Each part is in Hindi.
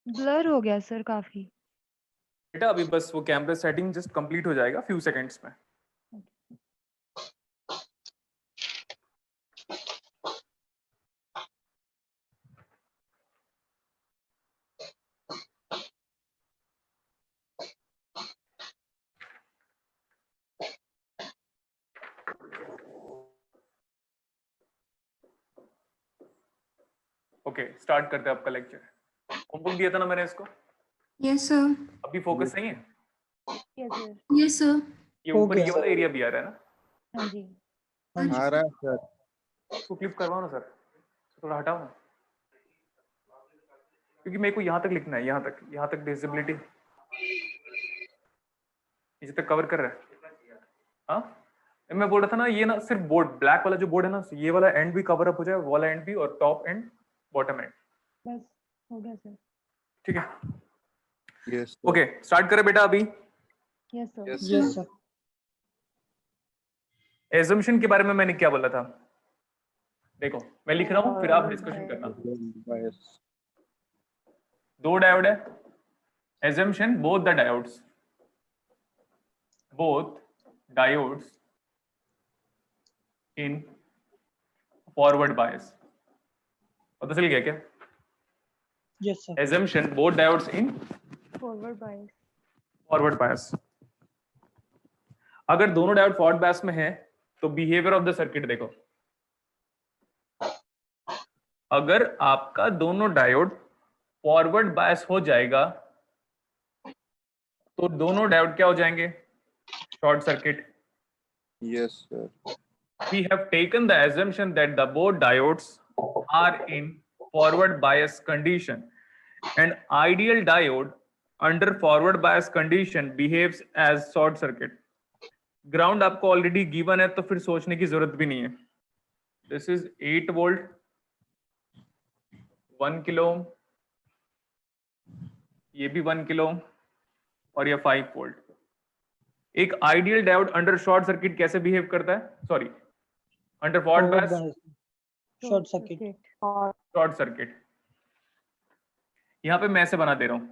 ब्लर हो गया सर काफी। बेटा अभी बस वो कैमरा सेटिंग जस्ट कंप्लीट हो जाएगा फ्यू सेकंड्स में। ओके स्टार्ट करते हैं आपका लेक्चर। होमवर्क दिया था ना मैंने इसको? Yes sir. अभी फोकस नहीं है? Yes sir. Yes sir. ये हो ऊपर गया ये वाला एरिया भी आ रहा है ना? हाँ जी। आ रहा है सर। इसको क्लिप करवाओ ना सर, थोड़ा हटाओ ना, क्योंकि मेरे को यहाँ तक लिखना है, यहाँ तक विजिबिलिटी नीचे तक कवर कर रहा है। हाँ मैं बोल रहा था ना, ये ना सिर्फ बोर्ड ब्लैक वाला जो बोर्ड है ना, ये वाला एंड भी कवर अप हो जाए, वो वाला एंड भी, और टॉप एंड बॉटम एंड। बस हो गया सर। ठीक है यस ओके स्टार्ट करें बेटा अभी। Yes sir. Yes sir. Assumption के बारे में मैंने क्या बोला था? देखो मैं लिख रहा हूँ, फिर आप डिस्कशन करना। दो डायोड है, assumption both diodes in forward bias. पता चल गया क्या? Yes sir. Assumption both diodes in forward bias. अगर दोनों डायोड फॉरवर्ड बायस में है तो बिहेवियर ऑफ द सर्किट देखो। अगर आपका दोनों डायोड फॉरवर्ड बायस हो जाएगा तो दोनों डायोड क्या हो जाएंगे? Short circuit. Yes sir. We have taken the assumption that the both diodes are in forward bias condition. An ideal diode under forward bias condition behaves as short circuit. Ground आपको ऑलरेडी गिवन है तो फिर सोचने की जरूरत भी नहीं है। This is 8 volt, 1 kilo ohm, ये भी 1 किलो ओम, और ये 5 वोल्ट। एक ideal diode under short circuit कैसे बिहेव करता है? सॉरी, अंडर फॉरवर्ड बायस शॉर्ट सर्किट। Short circuit. यहां पे मैं ऐसे बना दे रहा हूं,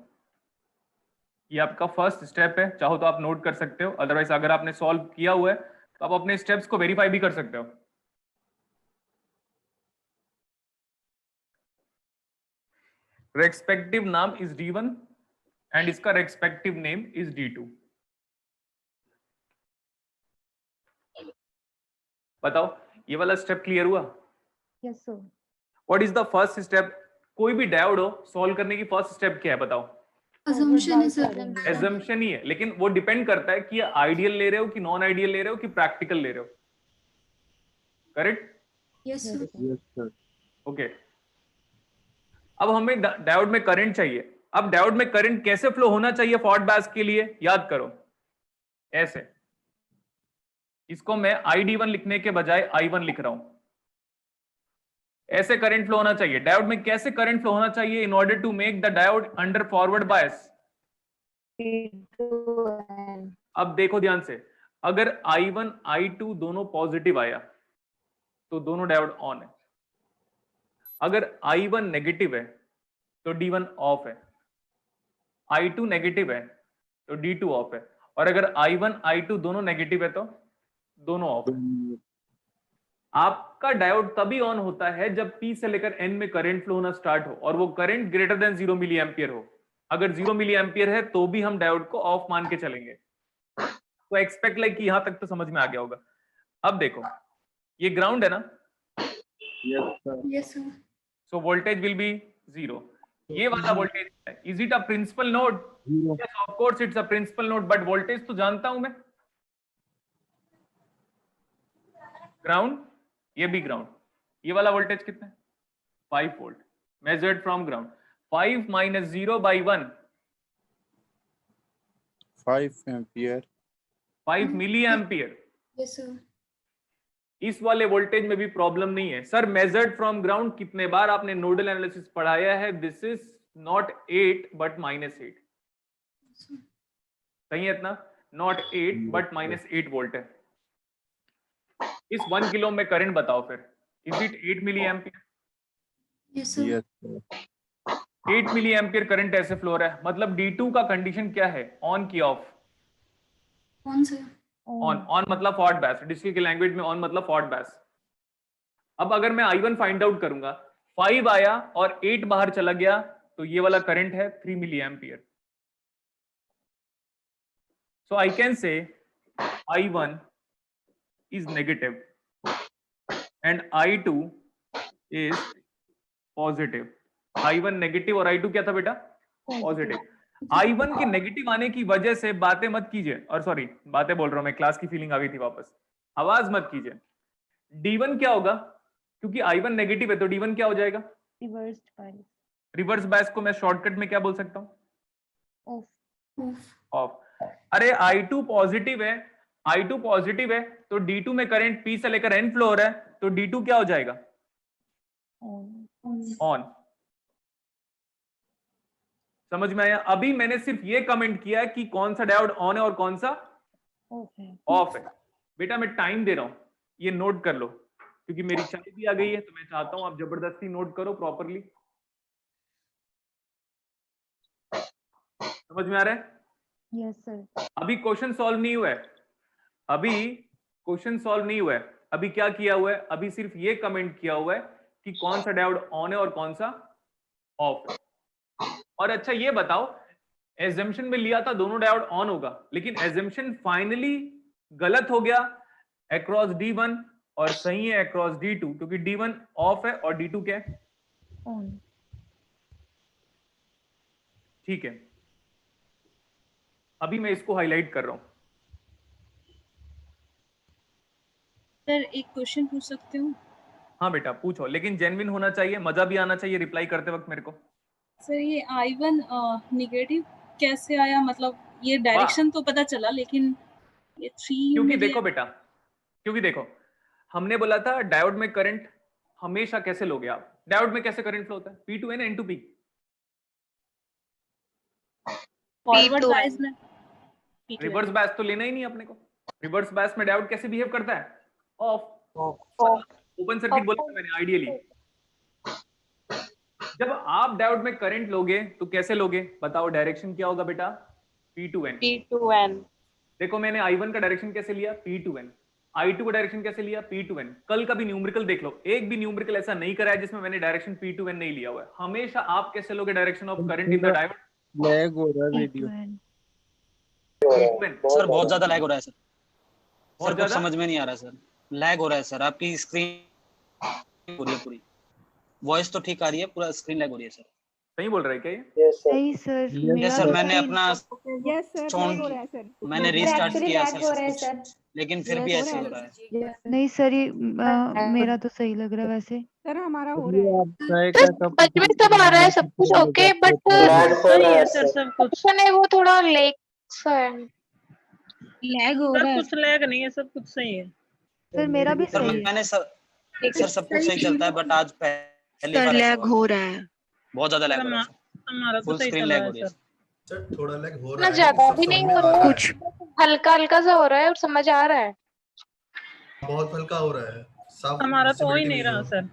ये आपका फर्स्ट स्टेप है, चाहो तो आप नोट कर सकते हो, अदरवाइज अगर आपने सॉल्व किया हुआ है तो आप अपने स्टेप्स को वेरीफाई भी कर सकते हो। रेस्पेक्टिव नाम इज D1 एंड इसका रेस्पेक्टिव नेम इज D2। बताओ ये वाला स्टेप क्लियर हुआ? Yes sir. What is the first step? कोई भी डायोड हो सॉल्व करने की फर्स्ट स्टेप क्या है बताओ? assumption है सर। एजम्पशन ही है, लेकिन वो डिपेंड करता है कि ये आइडियल ले रहे हो कि नॉन आइडियल ले रहे हो कि प्रैक्टिकल ले रहे हो। Correct? Yes sir. Yes sir. Okay अब हमें डायोड में करंट चाहिए। अब डायोड में करंट कैसे फ्लो होना चाहिए फॉरवर्ड बायस के लिए? याद करो, ऐसे। इसको मैं ID1 लिखने के बजाय I1 लिख रहा हूं। ऐसे करंट फ्लो होना चाहिए। डायोड में कैसे करंट फ्लो होना चाहिए in order to make the diode under forward bias? अब देखो ध्यान से, अगर I1 I2 दोनों पॉजिटिव आया तो दोनों डायोड ऑन है। अगर I1 नेगेटिव है तो D1 ऑफ है, I2 नेगेटिव है तो D2 ऑफ है, और अगर I1 I2 दोनों नेगेटिव है तो दोनों ऑफ है। आपका डायोड तभी ऑन होता है जब P से लेकर N में करंट फ्लो होना स्टार्ट हो और वो current greater than 0 milli ampere हो। अगर 0 मिली एम्पियर है तो भी हम डायोड को ऑफ मान के चलेंगे। तो एक्सपेक्ट लाइक कि यहां तक तो समझ में आ गया होगा। अब देखो ये ग्राउंड है ना? Yes sir. Yes sir. So voltage will be 0। ये वाला voltage is it a principal node? Yes of course it's a principal node, but voltage तो जानता हूं मैं। ग्राउंड, ये भी ग्राउंड। ये वाला वोल्टेज कितना है? 5 volt measured from ground. 5 minus 0 by 1 5 ampere. 5 milli ampere. Yes sir. इस वाले वोल्टेज में भी प्रॉब्लम नहीं है सर। मेजर्ड फ्रॉम ग्राउंड कितने बार आपने नोडल एनालिसिस पढ़ाया है? This is not 8 but -8। सही है इतना? नॉट 8 बट -8 वोल्ट है। इस 1 किलो में करंट बताओ फिर, is it 8 milli ampere? Yes sir. Yes sir. 8 milli ampere current ऐसे फ्लो हो रहा है, मतलब D2 का कंडीशन क्या है, ऑन की of? On sir. On. On मतलब फॉरवर्ड बैस, डिस्ट्रिक्ट की लैंग्वेज में ऑन मतलब फॉरवर्ड बैस। अब अगर मैं I1 फाइंड आउट करूंगा, 5 आया और 8 बाहर चला गया, तो ये वाला करंट है 3 मिली ampere. So I can say I1 is negative and I2 is positive. I1 negative और I2 क्या था बेटा? पॉजिटिव। I1 के नेगेटिव आने की वजह से बातें मत कीजिए, और सॉरी बातें बोल रहा हूं मैं, क्लास की फीलिंग आ गई थी वापस, आवाज मत कीजिए। D1 क्या होगा? क्योंकि I1 नेगेटिव है तो D1 क्या हो जाएगा? रिवर्स्ड बायस। रिवर्स बायस को मैं शॉर्टकट में क्या बोल सकता हूं? ऑफ। ऑफ। ऑफ। अरे I2 पॉजिटिव है, I2 पॉजिटिव है तो D2 में करंट P से लेकर N फ्लो हो रहा है, तो D2 क्या हो जाएगा? ऑन। ऑन। समझ में आया? अभी मैंने सिर्फ ये कमेंट किया कि कौन सा डायोड ऑन है और कौन सा ऑफ है। ऑफ है। बेटा मैं टाइम दे रहा हूं, ये नोट कर लो, क्योंकि मेरी चाय भी आ गई है, तो मैं चाहता हूं आप जबरदस्ती नोट करो प्रॉपरली। समझ में आ रहा है? Yes sir. अभी क्वेश्चन सॉल्व नहीं हुआ है, अभी क्वेश्चन सॉल्व नहीं हुआ है। अभी क्या किया हुआ है? अभी सिर्फ ये कमेंट किया हुआ है कि कौन सा डायोड ऑन है और कौन सा ऑफ है। और अच्छा ये बताओ, एजम्पशन में लिया था दोनों डायोड ऑन होगा, लेकिन एजम्पशन फाइनली गलत हो गया अक्रॉस D1 और सही है अक्रॉस D2, क्योंकि D1 ऑफ है और D2 क्या है? ऑन। ठीक है, अभी मैं इसको हाईलाइट कर रहा हूं। सर एक क्वेश्चन पूछ सकते हो? हाँ बेटा पूछो, लेकिन जेन्युइन होना चाहिए, मजा भी आना चाहिए रिप्लाई करते वक्त मेरे को। सर ये I1 निगेटिव कैसे आया, मतलब ये डायरेक्शन तो पता चला लेकिन ये 3 क्योंकि देखो बेटा, क्योंकि देखो हमने बोला था डायोड में करंट हमेशा कैसे लोगे आप? डायोड में कैसे करंट फ्लो होता है? P2N N2P। फॉरवर्ड बायस में रिवर्स बायस तो लेना ही नहीं अपने को। रिवर्स बायस में डायोड कैसे बिहेव करता है? ऑफ। ओपन सर्किट बोला था मैंने आइडियली। जब आप डायोड में करंट लोगे तो कैसे लोगे बताओ? डायरेक्शन क्या होगा बेटा? P2N। देखो मैंने I1 का डायरेक्शन कैसे लिया? P2N। I2 का डायरेक्शन कैसे लिया? P2N। कल का भी न्यूमेरिकल देख लो, एक भी न्यूमेरिकल ऐसा नहीं करा है जिसमें मैंने डायरेक्शन P2N नहीं लिया हुआ है। हमेशा आप कैसे लोगे direction of current in the diode? Lag हो रहा है वीडियो। P2N। सर बहुत ज्यादा लैग हो रहा है सर। बहुत सर कुछ ज्यादा समझ में नहीं आ रहा सर, लैग हो रहा है सर। आपकी स्क्रीन हो रही है पूरी, वॉइस तो ठीक आ रही है, पूरा स्क्रीन लैग हो रही है सर। सही बोल रहा है क्या ये? सही सर। यस सर, मैंने अपना यस सर, साउंड हो रहा है सर। मैंने रीस्टार्ट किया लैग हो रहा है सर, सर। लेकिन फिर भी ऐसे हो रहा है। नहीं सर, ये मेरा तो सही लग रहा है वैसे। सर हमारा हो रहा है। आप ट्राई कर समझ में सब आ रहा है, सब कुछ ओके, बट सही है सर, सब कुछ ऑप्शन है वो थोड़ा लेक सा है। लैग हो सर, रहा है। कुछ लैग नहीं है, सब कुछ सही है। सर मेरा भी सर सही है। मैंने सर सब कुछ सही चलता है, बट आज पहली बार लैग हो रहा है। बहुत ज्यादा लैग हो रहा है। हमारा तो फुल सही स्क्रीन चल लैग रहा हो है रही है। सर। सर थोड़ा लैग हो ना रहा है, ज्यादा सब भी समझ नहीं में हो आ रहा रहा है। है, हल्का हल्का सा हो रहा है और समझ आ रहा है। बहुत हल्का हो रहा है, साफ हमारा तो हो ही visibility नहीं रहा है। सर।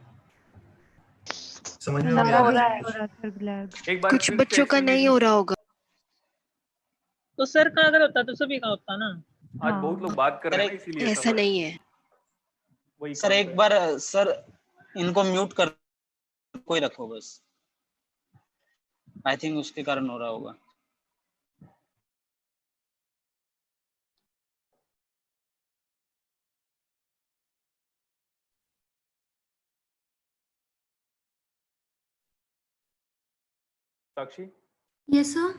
समझ में मेरा नहीं आ भी रहा नहीं है। हो रहा सर लैग। एक बार कुछ फिर से बच्चों का नहीं हो रहा होगा। तो सर का अगर होता तो सभी का होता ना। आज हाँ। बहुत लोग बात कर रहे हैं ना, इसीलिए ऐसा नहीं है वही सर काम एक है। बार सर इनको म्यूट कर कोई रखो बस, आई थिंक उसके कारण हो रहा होगा। साक्षी, यस सर।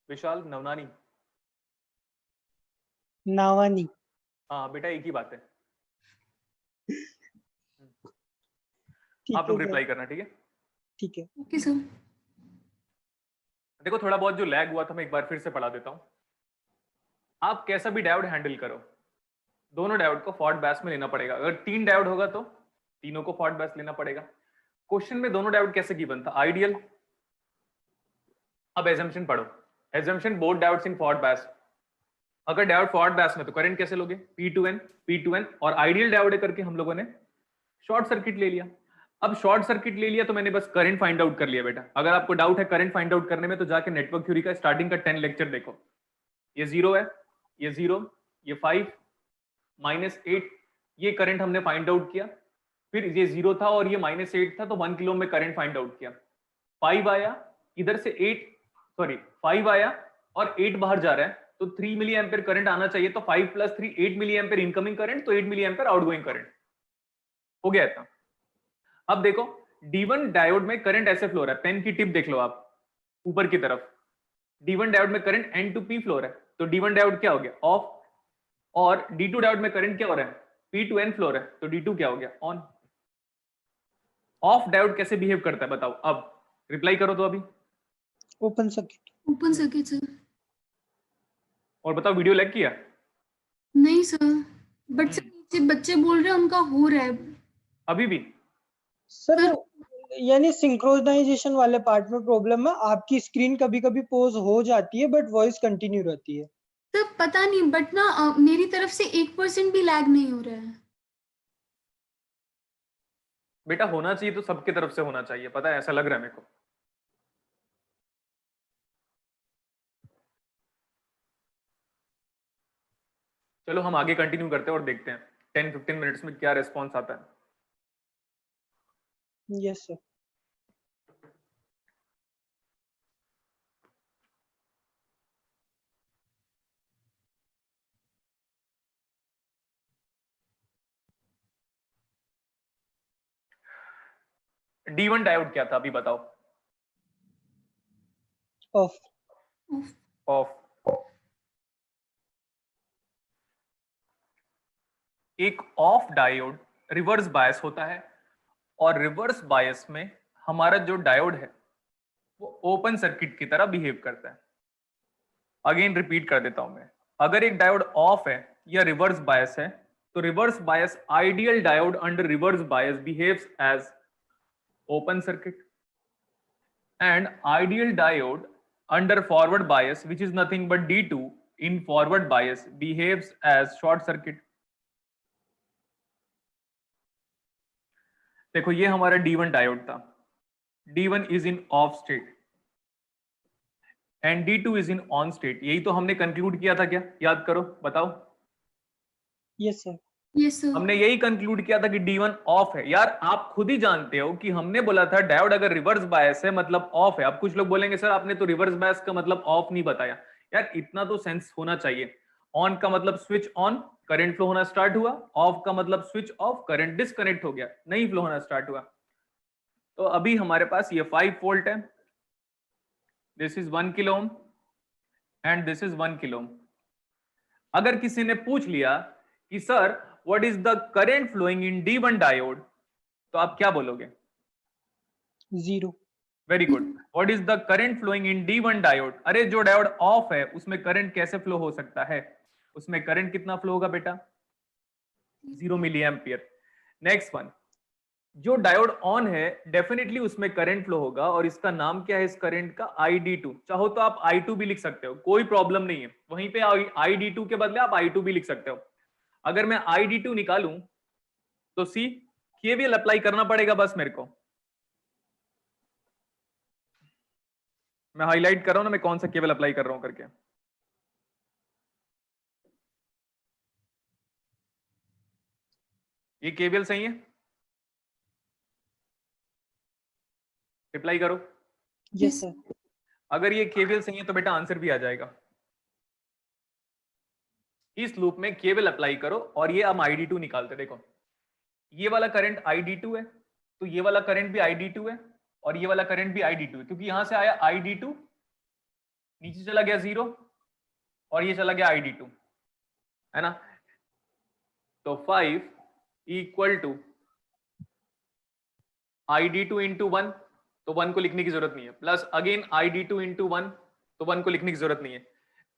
विशाल, नवनानी। नावानी। हाँ बेटा एक ही बात है, ठीक आप है लोग सर, रिप्लाई करना, ठीक है? ठीक है। Okay sir. देखो थोड़ा बहुत जो लैग हुआ था मैं एक बार फिर से पढ़ा देता हूं। आप कैसा भी डायोड हैंडल करो, दोनों डायोड को फॉरवर्ड बैस में लेना पड़ेगा। अगर 3 डायोड होगा तो तीनों को फॉरवर्ड बैस लेना पड़ेगा। क्वेश्चन में दोनों डायोड कैसे गिवन था? आइडियल। अब एजम्पशन पढ़ो, assumption both diodes in forward bias. अगर डायोड फॉरवर्ड बैस में तो करंट कैसे लोगे? P2N और आइडियल डायोड है करके हम लोगों ने शॉर्ट सर्किट ले लिया। अब शॉर्ट सर्किट ले लिया तो मैंने बस करंट फाइंड आउट कर लिया बेटा। अगर आपको डाउट है करंट फाइंड आउट करने में तो जाके नेटवर्क थ्योरी का स्टार्टिंग का 10 लेक्चर देखो। ये 0 है, ये 0, ये 5 -8, ये करंट हमने फाइंड आउट किया। फिर ये 0 था और ये -8 था तो 1 किलो में करंट फाइंड आउट किया। 5 आया, इधर से 5 आया और 8 बाहर जा रहा है तो 3 मिली एम्पेयर करंट आना चाहिए। तो 5 + 3 8 मिली एम्पेयर इनकमिंग करंट, तो 8 मिली एम्पेयर आउटगोइंग करंट हो गया था। अब देखो D1 डायोड में करंट ऐसे फ्लो हो रहा है, पेन की टिप देख लो आप ऊपर की तरफ। D1 डायोड में current N to P flow हो रहा है, तो D1 डायोड क्या हो गया? ऑफ। और D2 डायोड में करंट क्या हो रहा है? P to N फ्लो हो रहा है, तो D2 क्या हो गया? ऑन। ऑफ डायोड कैसे बिहेव करता है बताओ? अब रिप्लाई करो तो अभी। Open circuit. Open circuit sir. और बताओ वीडियो लैग किया? नहीं सर, बट सर नीचे बच्चे बोल रहे हैं उनका हो रहा है अभी भी? सर यानी सिंक्रोनाइजेशन वाले पार्ट में प्रॉब्लम है। आपकी स्क्रीन कभी कभी पॉज हो जाती है बट वॉइस कंटिन्यू रहती है। सर पता नहीं, बट ना मेरी तरफ से 1% भी लैग नहीं हो रहा है। बेटा होना चाहिए तो सबके तरफ से होना चाहिए, पता है, ऐसा लग रहा है मेरे को। चलो हम आगे कंटिन्यू करते हैं और देखते हैं 10-15 मिनट्स में क्या रेस्पॉन्स आता है। Yes sir. D1 डायोड क्या था अभी बताओ? ऑफ। ऑफ। एक ऑफ डायोड रिवर्स बायस होता है और रिवर्स बायस में हमारा जो डायोड है वो ओपन सर्किट की तरह बिहेव करता है। अगेन रिपीट कर देता हूं मैं, अगर एक डायोड ऑफ है या रिवर्स बायस है तो reverse bias ideal diode under reverse bias behaves as open circuit, and ideal diode under forward bias, which is nothing but D2 in forward bias, behaves as short circuit. देखो ये हमारा D1 डायोड था, D1 is in off state and D2 is in on state। यही तो हमने कंक्लूड किया था, क्या याद करो बताओ? Yes sir. Yes sir. हमने यही कंक्लूड किया था कि D1 ऑफ है। यार आप खुद ही जानते हो कि हमने बोला था डायोड अगर रिवर्स बायस है मतलब ऑफ है। अब कुछ लोग बोलेंगे सर आपने तो रिवर्स बायस का मतलब ऑफ नहीं बताया। यार इतना तो सेंस होना चाहिए। ऑन का मतलब स्विच ऑन, करंट फ्लो होना स्टार्ट हुआ। ऑफ का मतलब स्विच ऑफ, करंट डिस्कनेक्ट हो गया, नहीं फ्लो होना स्टार्ट हुआ। तो अभी हमारे पास ये 5 वोल्ट है, this is 1 kilo ohm and this is 1 kilo ओम। अगर किसी ने पूछ लिया कि sir what is the current flowing in D1 diode, तो आप क्या बोलोगे? 0। Very good. what is the current flowing in D1 diode? अरे जो डायोड ऑफ है उसमें करंट कैसे फ्लो हो सकता है? उसमें करंट कितना फ्लो होगा बेटा? 0 मिली एम्पियर। नेक्स्ट वन, जो डायोड ऑन है डेफिनेटली उसमें करंट फ्लो होगा और इसका नाम क्या है इस करंट का? ID2। चाहो तो आप I2 भी लिख सकते हो, कोई प्रॉब्लम नहीं है। वहीं पे ID2 के बदले आप I2 भी लिख सकते हो। अगर मैं ID2 निकालूं तो सी केवीएल अप्लाई करना पड़ेगा बस मेरे को। मैं हाईलाइट कर रहा हूं ना मैं कौन सा केवीएल अप्लाई कर रहा हूं करके। ये केवीएल सही है? रिप्लाई करो। Yes sir. अगर ये केवीएल सही है तो बेटा आंसर भी आ जाएगा। इस लूप में केवल अप्लाई करो और ये हम ID2 निकालते। देखो ये वाला करंट ID2 है तो ये वाला करंट भी ID2 है और ये वाला करंट भी ID2 है, क्योंकि यहां से आया ID2, नीचे चला गया 0 और ये चला गया ID2, है ना? तो 5 इक्वल टू ID2 इंटू 1, तो 1 को लिखने की जरूरत नहीं है, प्लस अगेन ID2 इंटू 1, तो 1 को लिखने की जरूरत नहीं है।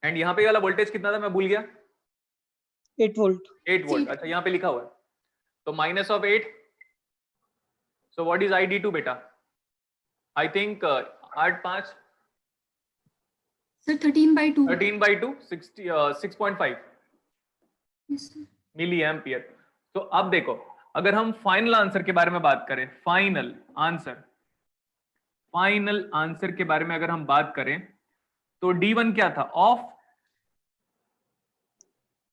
एंड यहाँ पे वाला वोल्टेज कितना था मैं भूल गया? 8 वोल्ट। 8 वोल्ट। अच्छा यहाँ पे लिखा हुआ है तो minus of 8, so what is ID2 बेटा? I think 8 5 sir 13/2। 13/2 6.5 yes sir. Milli ampere. तो अब देखो अगर हम फाइनल आंसर के बारे में बात करें, फाइनल आंसर के बारे में अगर हम बात करें तो D1 क्या था? ऑफ।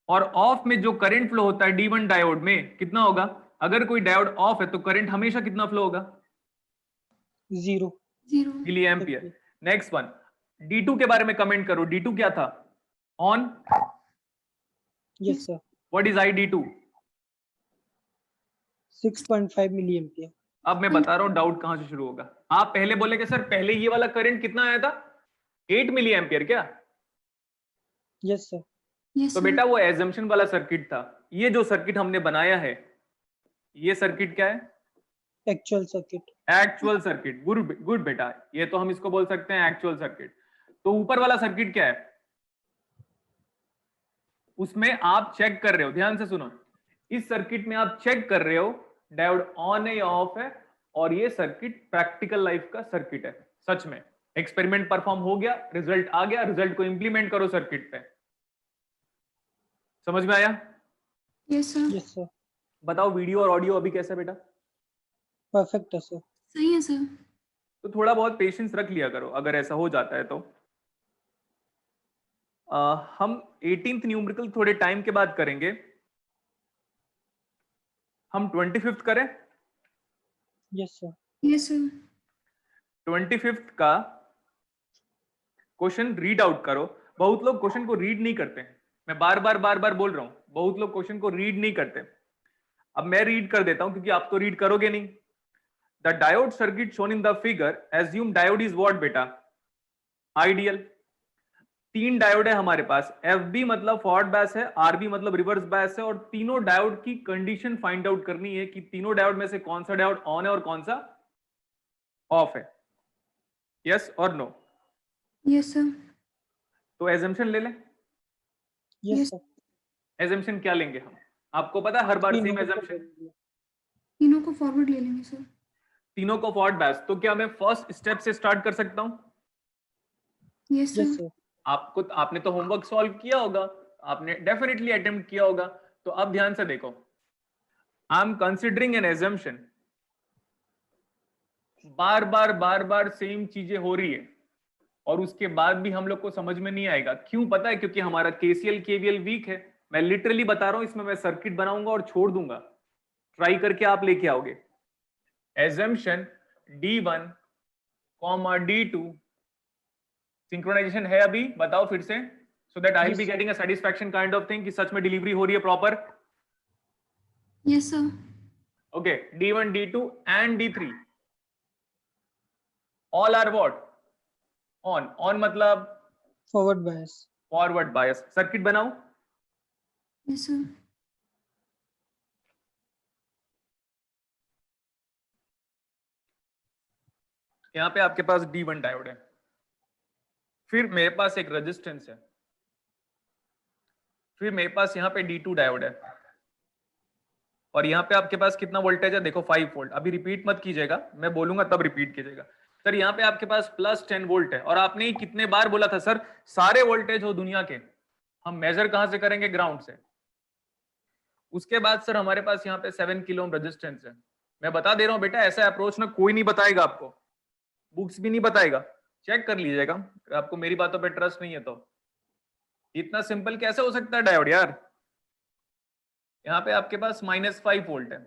और ऑफ में जो करंट फ्लो होता है D1 डायोड में कितना होगा? अगर कोई डायोड ऑफ है तो करंट हमेशा कितना फ्लो होगा? 0 milli ampere. Next one, D2 के बारे में कमेंट करो। D2 क्या था? On. Yes sir. What is ID2? 6.5 milli ampere. अब मैं बता रहा हूं डाउट कहां से शुरू होगा। आप पहले बोले कि सर पहले ये वाला करंट कितना आया था? 8 मिली एम्पियर क्या? Yes sir. तो बेटा वो एजम्पशन वाला सर्किट था। ये जो सर्किट हमने बनाया है, ये सर्किट क्या है? Actual circuit. Actual circuit. Good बेटा, ये तो हम इसको बोल सकते हैं एक्चुअल सर्किट। तो ऊपर वाला सर्किट क्या है? उसमें आप चेक कर रहे हो, ध्यान से सुनो, इस सर्किट में आप चेक कर रहे हो डायोड ऑन है या ऑफ है, और ये सर्किट प्रैक्टिकल लाइफ का सर्किट है। सच में एक्सपेरिमेंट परफॉर्म हो गया, रिजल्ट आ गया, रिजल्ट को इंप्लीमेंट करो सर्किट पे। समझ में आया? Yes sir. Yes sir. बताओ वीडियो और ऑडियो अभी कैसा है बेटा? परफेक्ट है सर। सही है सर। तो थोड़ा बहुत पेशेंस रख लिया करो अगर ऐसा हो जाता है तो। हम 18th न्यूमेरिकल थोड़े टाइम के बाद करेंगे। हम 25th करें? Yes sir. Yes sir. 25th का क्वेश्चन रीड आउट करो। बहुत लोग क्वेश्चन को रीड नहीं करते हैं, मैं बार बार बोल रहा हूं, बहुत लोग क्वेश्चन को रीड नहीं करते। अब मैं रीड कर देता हूं क्योंकि आप तो रीड करोगे नहीं। The diode circuit shown in the figure, assume diode is what बेटा? आइडियल। 3 डायोड है हमारे पास, FB मतलब फॉरवर्ड बायस है, RB मतलब रिवर्स बायस है, और तीनों डायोड की कंडीशन फाइंड आउट करनी है कि तीनों डायोड में से कौन सा डायोड ऑन है और कौन सा ऑफ है। यस और नो? Yes sir. तो एजम्पशन ले लें। Yes sir. एजम्पशन क्या लेंगे हम? आपको पता है हर बार सेम एजम्पशन, तीनों को फॉरवर्ड ले लेंगे सर। तीनों को फॉरवर्ड बायस। तो क्या मैं फर्स्ट स्टेप से स्टार्ट कर सकता हूं? Yes yes sir. सर। आपने तो होमवर्क सॉल्व किया होगा, आपने डेफिनेटली अटेम्प्ट किया होगा। तो अब ध्यान से देखो, I am considering an assumption. बार बार सेम चीजें हो रही है और उसके बाद भी हम लोग को समझ में नहीं आएगा। क्यों पता है? क्योंकि हमारा KCL KVL वीक है। मैं लिटरली बता रहा हूं, इसमें मैं सर्किट बनाऊंगा और छोड़ दूंगा, ट्राई करके आप लेके आओगे। एजम्पशन D1, D2 सिंक्रोनाइजेशन है अभी, बताओ फिर से, so that I will be getting a satisfaction kind of thing कि सच में डिलीवरी हो रही है proper. Yes sir. Okay, D1, D2 and D3 all are what? On. On मतलब forward bias. Forward bias. Circuit बनाओ। Yes sir. यहां पे आपके पास D1 डायोड है, फिर मेरे पास एक रेजिस्टेंस है, फिर मेरे पास यहाँ पे D2 डायोड है, और यहाँ पे आपके पास कितना वोल्टेज है? देखो 5 वोल्ट। अभी रिपीट मत कीजिएगा, मैं बोलूंगा तब रिपीट कीजिएगा। सर यहाँ पे आपके पास +10 वोल्ट है, और आपने कितने बार बोला था सर सारे वोल्टेज हो दुनिया के हम मेजर कहां से करेंगे? ग्राउंड से। उसके बाद सर हमारे पास यहाँ पे 7 किलो ओम रेजिस्टेंस है। मैं बता दे रहा हूँ बेटा, ऐसा अप्रोच ना कोई नहीं बताएगा आपको, बुक्स भी नहीं बताएगा, चेक कर लीजिएगा। आपको मेरी बातों पे ट्रस्ट नहीं है तो इतना सिंपल कैसे हो सकता है डायोड यार? यहाँ पे आपके पास -5 वोल्ट है,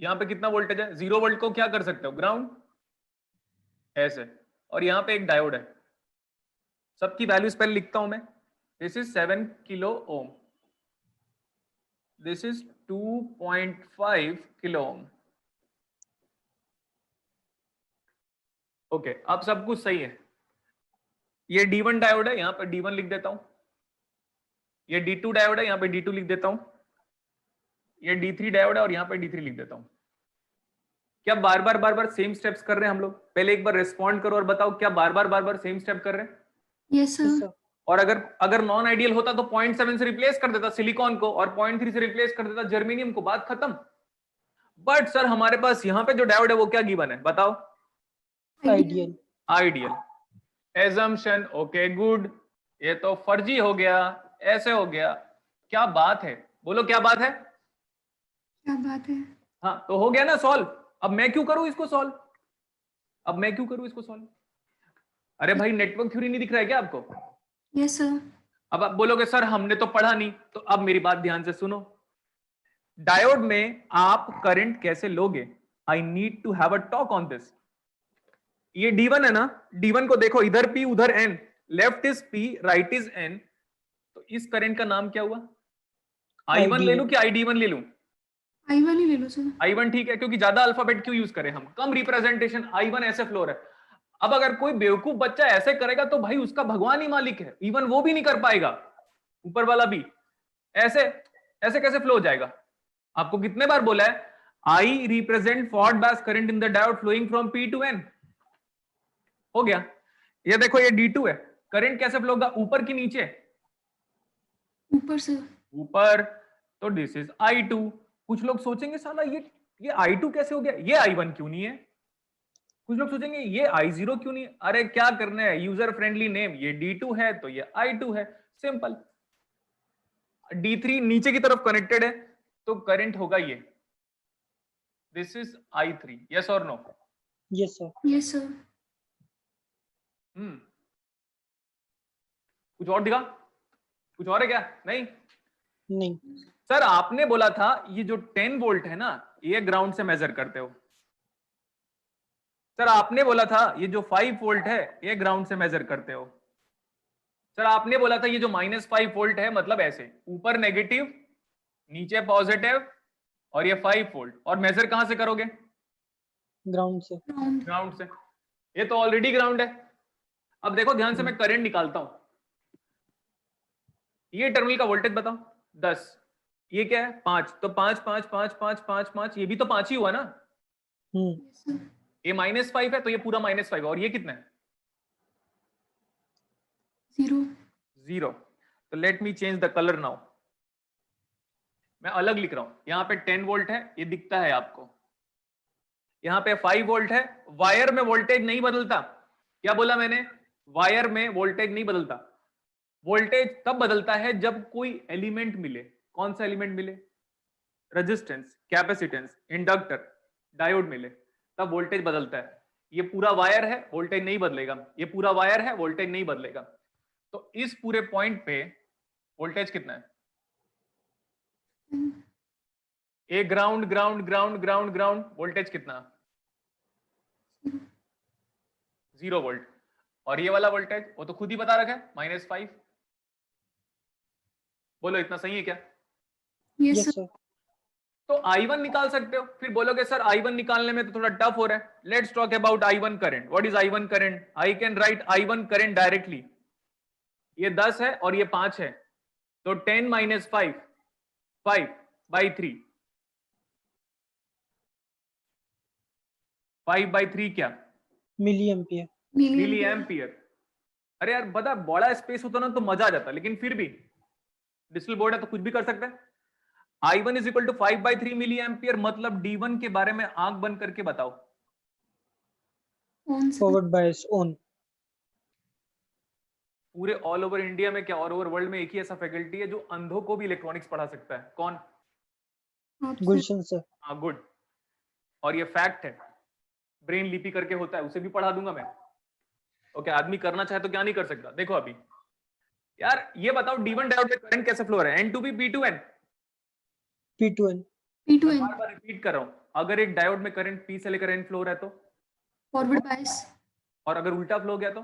यहाँ पे कितना वोल्टेज है? 0 वोल्ट को क्या कर सकते हो? ग्राउंड ऐसे। और यहाँ पे एक डायोड है, सबकी वैल्यूज पहले लिखता हूं मैं। This is 7 kilo Om, this is 2.5 kilo Om. Okay, अब सब कुछ सही है। ये D1 डायोड है, यहाँ पे D1 लिख देता हूं। ये D2 डायोड है, यहाँ पे D2 लिख देता हूं। ये D3 डायोड है और यहाँ पे D3 लिख देता हूं। क्या बार बार सेम स्टेप्स कर रहे हैं हम लोग? पहले एक बार रिस्पॉन्ड करो और बताओ, क्या बार बार सेम स्टेप कर रहे हैं? Yes sir. और अगर नॉन आइडियल होता तो 0.7 से रिप्लेस कर देता सिलिकॉन को, और 0.3 से रिप्लेस कर देता जर्मेनियम को, बात खत्म। बट सर हमारे पास यहाँ पे जो डायोड है वो क्या गिवन है? बताओ। Ideal. Ideal assumption. Okay good, ये तो फर्जी हो गया, ऐसे हो गया, क्या बात है। बोलो क्या बात है? क्या बात है? हाँ, तो हो गया ना सॉल्व। अब मैं क्यों करूं इसको सॉल्व? अरे भाई, नेटवर्क थ्योरी नहीं दिख रहा है क्या आपको? Yes sir. अब आप बोलोगे सर हमने तो पढ़ा नहीं, तो अब मेरी बात ध्यान से सुनो। डायोड में आप करंट कैसे लोगे? I need to have a talk on this. ये D1 है ना, D1 को देखो, इधर P उधर N, left is P right is N, तो इस करंट का नाम क्या हुआ? I1 ले लूं कि ID1 ले लूं? I1 ही ले लो सर। I1 ठीक है, क्योंकि ज्यादा अल्फाबेट क्यों यूज करें हम, कम रिप्रेजेंटेशन, I1 ऐसे फ्लोर है। अब अगर कोई बेवकूफ बच्चा ऐसे करेगा तो भाई उसका भगवान ही मालिक है, इवन वो भी नहीं कर पाएगा, ऊपर वाला भी। ऐसे ऐसे कैसे फ्लो हो जाएगा? आपको कितने बार बोला है, I represent forward bias current in the diode flowing from P to N। हो गया। ये देखो ये D2 है, करंट कैसे फ्लो होगा, ऊपर की नीचे? ऊपर सर। ऊपर, तो दिस इज I2। कुछ लोग सोचेंगे साला ये I2 कैसे हो गया, ये I1 क्यों नहीं है? कुछ लोग सोचेंगे ये I0 क्यों नहीं है? अरे क्या करना है, यूजर फ्रेंडली नेम, ये D2 है तो ये I2 है, सिंपल। D3 नीचे की तरफ कनेक्टेड है तो करंट होगा ये, दिस इज I3। यस और no? Yes sir. Yes sir. कुछ और दिखा? कुछ और है क्या? नहीं नहीं सर, आपने बोला था ये जो 10 वोल्ट है ना, ये ग्राउंड से मेजर करते हो। सर आपने बोला था ये जो 5 वोल्ट है ये ग्राउंड से मेजर करते हो। सर आपने बोला था ये जो -5 वोल्ट है, मतलब ऐसे ऊपर नेगेटिव नीचे पॉजिटिव और ये 5 वोल्ट, और मेजर कहां से करोगे? ग्राउंड से। ग्राउंड से। ये तो ऑलरेडी ग्राउंड है। अब देखो ध्यान से, मैं करंट निकालता हूं। ये टर्मिनल का वोल्टेज बताओ, 10। ये क्या है? 5। तो 5 5 5 5 5 5, ये भी तो 5 ही हुआ ना। ये -5 है तो ये पूरा -5 है, और ये कितना है? 0। तो let me change the colour now. मैं अलग लिख रहा हूं। यहां पे 10 वोल्ट है, ये दिखता है आपको। यहां पे 5 वोल्ट है। वायर में वोल्टेज नहीं बदलता। क्या बोला मैंने? वायर में वोल्टेज नहीं बदलता। वोल्टेज तब बदलता है जब कोई एलिमेंट मिले। कौन सा एलिमेंट मिले? रेजिस्टेंस, कैपेसिटेंस, इंडक्टर, डायोड मिले, तब वोल्टेज बदलता है। ये पूरा वायर है, वोल्टेज नहीं बदलेगा। ये पूरा वायर है, वोल्टेज नहीं बदलेगा। तो इस पूरे पॉइंट पे वोल्टेज कितना है? A ground ground ground ground ground, voltage कितना? 0 वोल्ट। और ये वाला वोल्टेज वो तो खुद ही बता रखा है, -5। बोलो इतना सही है क्या? Yes sir. तो I1 निकाल सकते हो। फिर बोलोगे सर I1 निकालने में तो थोड़ा टफ हो रहा है। Let's talk about I1 current. What is I1 current? I can write I1 current directly. ये 10 है और ये 5 है, तो 10 - 5, 5/3। 5/3 क्या? Milli ampere. Milli ampere. अरे यार बता, बड़ा स्पेस होता ना तो मजा आ जाता, लेकिन फिर भी डिजिटल बोर्ड है तो कुछ भी कर सकते हैं। I1 is equal to 5/3 milli ampere, मतलब D1 के बारे में आंख बंद करके बताओ। Forward bias on. पूरे ऑल ओवर इंडिया में क्या ऑल ओवर वर्ल्ड में एक ही ऐसा फैकल्टी है जो अंधों को भी इलेक्ट्रॉनिक्स पढ़ा सकता है? कौन? गुलशन सर। हाँ गुड। और ये फैक्ट है, ब्रेन लिपि करके होता है, उसे भी पढ़ा दूंगा मैं। ओके, आदमी करना चाहे तो क्या नहीं कर सकता। देखो अभी यार ये बताओ, D1 डायोड में करंट कैसे फ्लो हो रहा है? N2P P2N? P2N। बार बार रिपीट कर रहा हूं, अगर एक डायोड में करंट P से लेकर N फ्लो हो रहा है तो फॉरवर्ड बायस। और अगर उल्टा फ्लो हो गया तो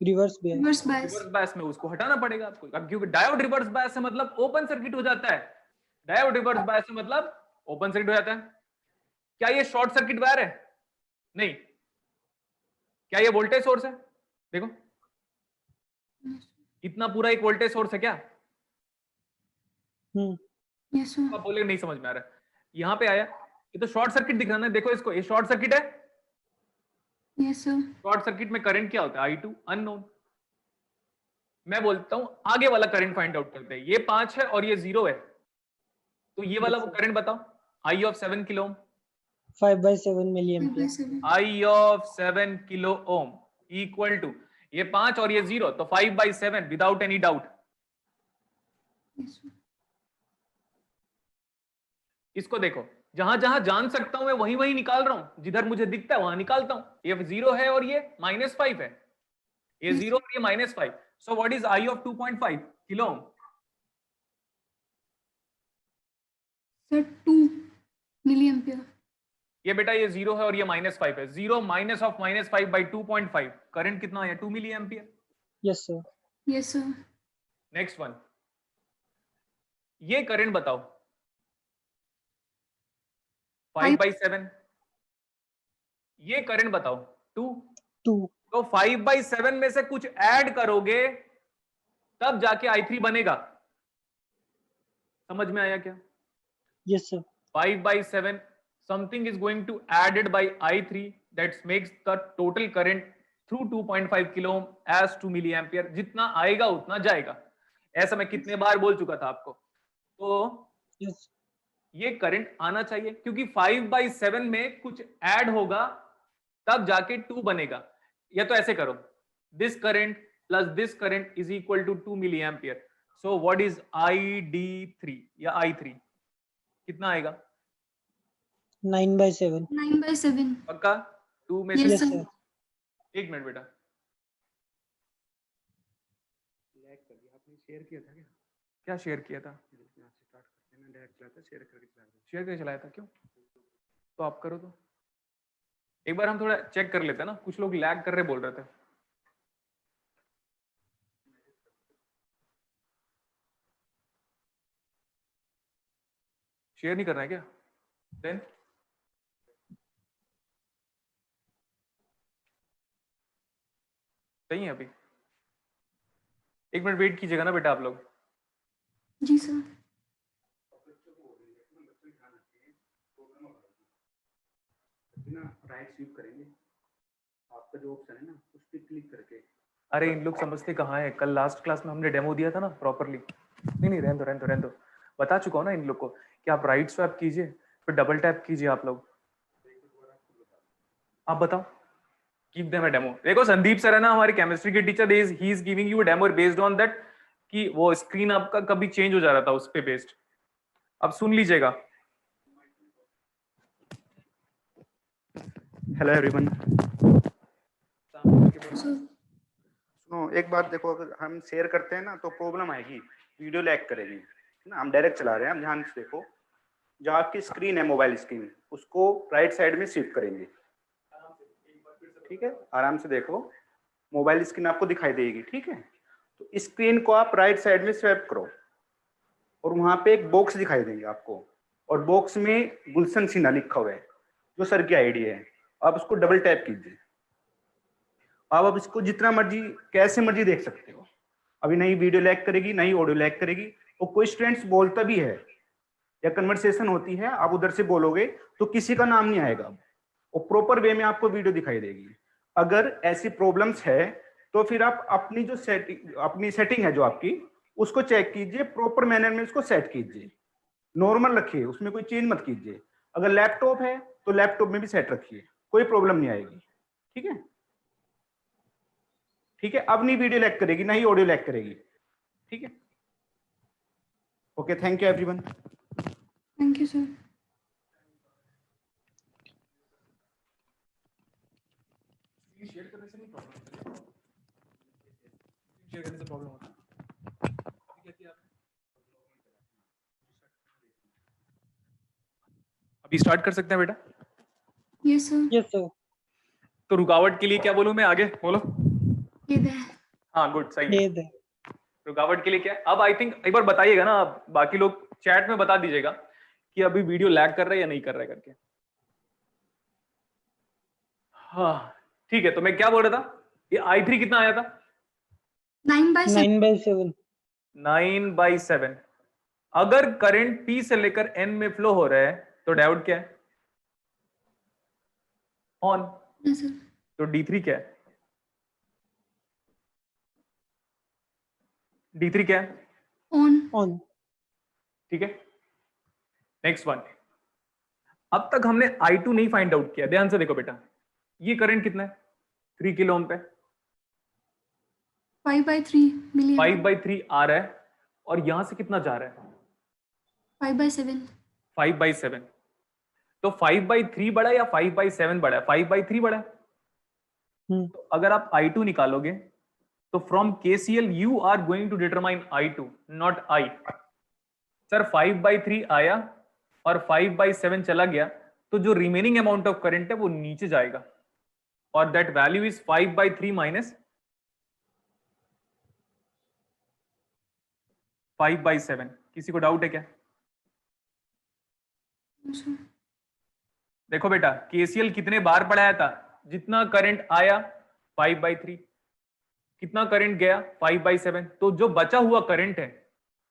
रिवर्स बायस। रिवर्स बायस में उसको हटाना पड़ेगा आपको। अब क्योंकि डायोड रिवर्स बायस से मतलब ओपन सर्किट हो जाता है। डायोड रिवर्स बायस से मतलब ओपन सर्किट हो जाता है। क्या ये शॉर्ट सर्किट वायर है? नहीं। क्या ये वोल्टेज सोर्स है? देखो इतना पूरा एक वोल्टेज सोर्स है क्या? Yes sir. आप बोले नहीं समझ में आ रहा है। यहां पे आया, ये तो शॉर्ट सर्किट दिख रहा है। देखो इसको, ये शॉर्ट सर्किट है। Yes sir. शॉर्ट सर्किट में करंट क्या होता है? I2 unknown. मैं बोलता हूं आगे वाला करंट फाइंड आउट करते हैं। ये 5 है और ये 0 है, तो ये वाला वो करंट बताओ। I of 7 kilo ohm. 5/7 milli ampere. I of 7 kilo ohm equal to ये 5 और ये 0, तो 5/7 विदाउट एनी डाउट। इसको देखो, जहां जहां जान सकता हूं मैं वहीं वहीं निकाल रहा हूं, जिधर मुझे दिखता है वहां निकालता हूं। ये 0 है और ये -5 है, ये 0 और ये -5। So what is I of 2.5 kilo ohm? Sir 2 milli ampere. ये बेटा ये 0 है और ये -5 है। 0 माइनस ऑफ -5 बाई 2.5, करंट कितना है? 2 milli ampere. Yes sir. Yes sir. Next one, ये करंट बताओ 5/7। ये करंट बताओ 2। तो 5/7 में से कुछ ऐड करोगे तब जाके i3 बनेगा। समझ में आया क्या? Yes sir. 5/7 something is going to added by i3 that makes the total current through 2.5 kilo ohm as 2 milliampere। जितना आएगा उतना जाएगा, ऐसा मैं कितने बार बोल चुका था आपको। तो यस ये करंट आना चाहिए, क्योंकि 5/7 में कुछ ऐड होगा तब जाके 2 बनेगा। या तो ऐसे करो, this current plus this current is equal to 2 milli ampere. So what is ID3 या i3 कितना आएगा? 9/7। 9/7। पक्का? 2 में से यस यस सर। सर। एक मिनट बेटा, आपने शेयर किया था क्या शेयर किया था? शेयर करके चलाया था, क्यों? तो आप करो। तो एक बार हम थोड़ा चेक कर लेते हैं ना, कुछ लोग लैग कर रहे बोल रहे थे। शेयर नहीं करना है क्या? देन सही है। अभी एक मिनट वेट कीजिएगा ना बेटा आप लोग। जी सर। राइट स्वीप करेंगे, आपका जो ऑप्शन है ना उस पर क्लिक करके। अरे इन लोग समझते कहाँ है? कल लास्ट क्लास में हमने डेमो दिया था ना प्रॉपरली। नहीं रहने दो, बता चुका हूँ ना इन लोग को कि आप राइट स्वैप कीजिए, फिर डबल टैप कीजिए। आप लोग आप बताओ, कीप देम अ डेमो। देखो संदीप सर है ना हमारे केमिस्ट्री के teacher, he is giving you a demo based on that कि वो स्क्रीन आपका कभी चेंज हो जा रहा था उस पे बेस्ड। अब सुन लीजिएगा। Hello everyone. सुनो एक बात देखो, अगर हम शेयर करते हैं ना तो प्रॉब्लम आएगी, वीडियो लैग करेगी ना। हम डायरेक्ट चला रहे हैं, हम ध्यान से देखो। जो आपकी स्क्रीन है मोबाइल स्क्रीन, उसको राइट साइड में शिफ्ट करेंगे। ठीक है, आराम से देखो, मोबाइल स्क्रीन आपको दिखाई देगी। ठीक है, तो स्क्रीन को आप राइट साइड में स्वैप करो और वहां पे एक बॉक्स दिखाई देंगे आपको, और बॉक्स में गुलशन सिन्हा लिखा हुआ है जो सर की आईडी है। आप उसको डबल टैप कीजिए। आप इसको जितना मर्जी कैसे मर्जी देख सकते हो। अभी नहीं वीडियो लैग करेगी, नहीं ऑडियो लैग करेगी। और कोई स्टूडेंट्स बोलता भी है या कन्वर्सेशन होती है, आप उधर से बोलोगे तो किसी का नाम नहीं आएगा और प्रॉपर वे में आपको वीडियो दिखाई देगी। अगर ऐसी प्रॉब्लम्स है तो फिर आप अपनी जो अपनी सेटिंग है जो आपकी, उसको चेक कीजिए, प्रॉपर मैनर में उसको सेट कीजिए, नॉर्मल रखिए, उसमें कोई चेंज मत कीजिए। अगर लैपटॉप है तो लैपटॉप में भी सेट रखिए, कोई प्रॉब्लम नहीं आएगी। ठीक है, ठीक है। अब नहीं वीडियो लैग करेगी, नहीं ऑडियो लैग करेगी। ठीक है, okay, thank you everyone. Thank you sir. Share करने से नहीं प्रॉब्लम, शेयर करने से प्रॉब्लम होता है। अभी क्या किया आपने? अभी स्टार्ट कर सकते हैं बेटा? Yes sir. Yes sir. तो रुकावट के लिए क्या बोलूं मैं? आगे बोलो। ये दे। हाँ गुड, सही है। ये दे। रुकावट के लिए क्या है? अब आई थिंक एक बार बताइएगा ना, आप बाकी लोग चैट में बता दीजिएगा कि अभी वीडियो लैग कर रहा है या नहीं कर रहा है करके। हाँ ठीक है, तो मैं क्या बोल रहा था, ये i3 कितना आया था? 9/7। 9/7। अगर करंट P से लेकर N में फ्लो हो रहा है तो डायोड क्या है? ऑन। तो D3 क्या है? D3 क्या है? ऑन। ठीक है, नेक्स्ट वन। अब तक हमने I2 नहीं फाइंड आउट किया। ध्यान से देखो बेटा, ये करंट कितना है? 3 किलो ओम पे 5/3 मिली। 5/3 आ रहा है, और यहां से कितना जा रहा है? 5/7। 5/7, तो 5/3 बड़ा है या 5/7 बड़ा है? 5/3 बड़ा है। तो अगर आप I2 निकालोगे तो from KCL you are going to determine I2 not I। Sir 5/3 आया और 5/7 चला गया, तो जो रिमेनिंग अमाउंट ऑफ करंट है वो नीचे जाएगा, और दैट वैल्यू इज 5/3 माइनस 5/7। किसी को डाउट है क्या? देखो बेटा, KCL कितने बार पढ़ाया था? जितना करंट आया 5/3, कितना करंट गया 5/7, तो जो बचा हुआ करंट है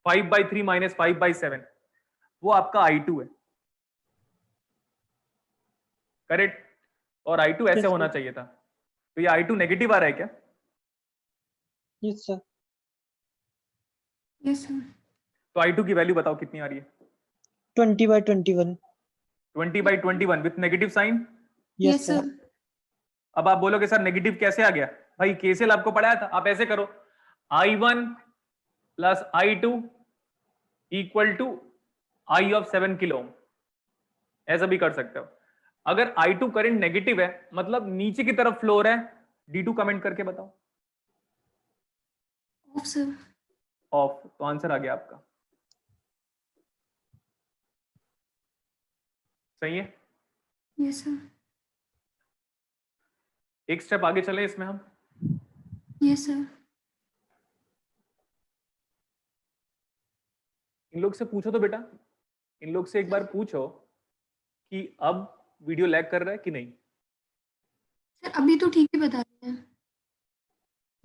5/3 माइनस 5/7 वो आपका I2 है, करेक्ट। और I2 ऐसे होना चाहिए था, तो ये I2 नेगेटिव आ रहा है क्या? Yes sir. Yes sir. तो I2 की वैल्यू बताओ कितनी आ रही है? 20/21। 20/21 with negative sign. Yes sir. अब आप बोलोगे सर नेगेटिव कैसे आ गया? भाई KCL आपको पढ़ाया था, आप ऐसे करो, I1 plus I2 equal to I of 7 kilo ohm, ऐसा भी कर सकते हो। अगर I2 करंट नेगेटिव है मतलब नीचे की तरफ फ्लो हो रहा है, D2 कमेंट करके बताओ। Of sir. ऑफ, तो आंसर आ गया आपका, सही है। Yes sir. एक स्टेप आगे चले इसमें हम। Yes sir. इन लोग से पूछो तो बेटा, इन लोग से एक बार पूछो कि अब वीडियो लैग कर रहा है कि नहीं। सर अभी तो ठीक ही बता रहे हैं।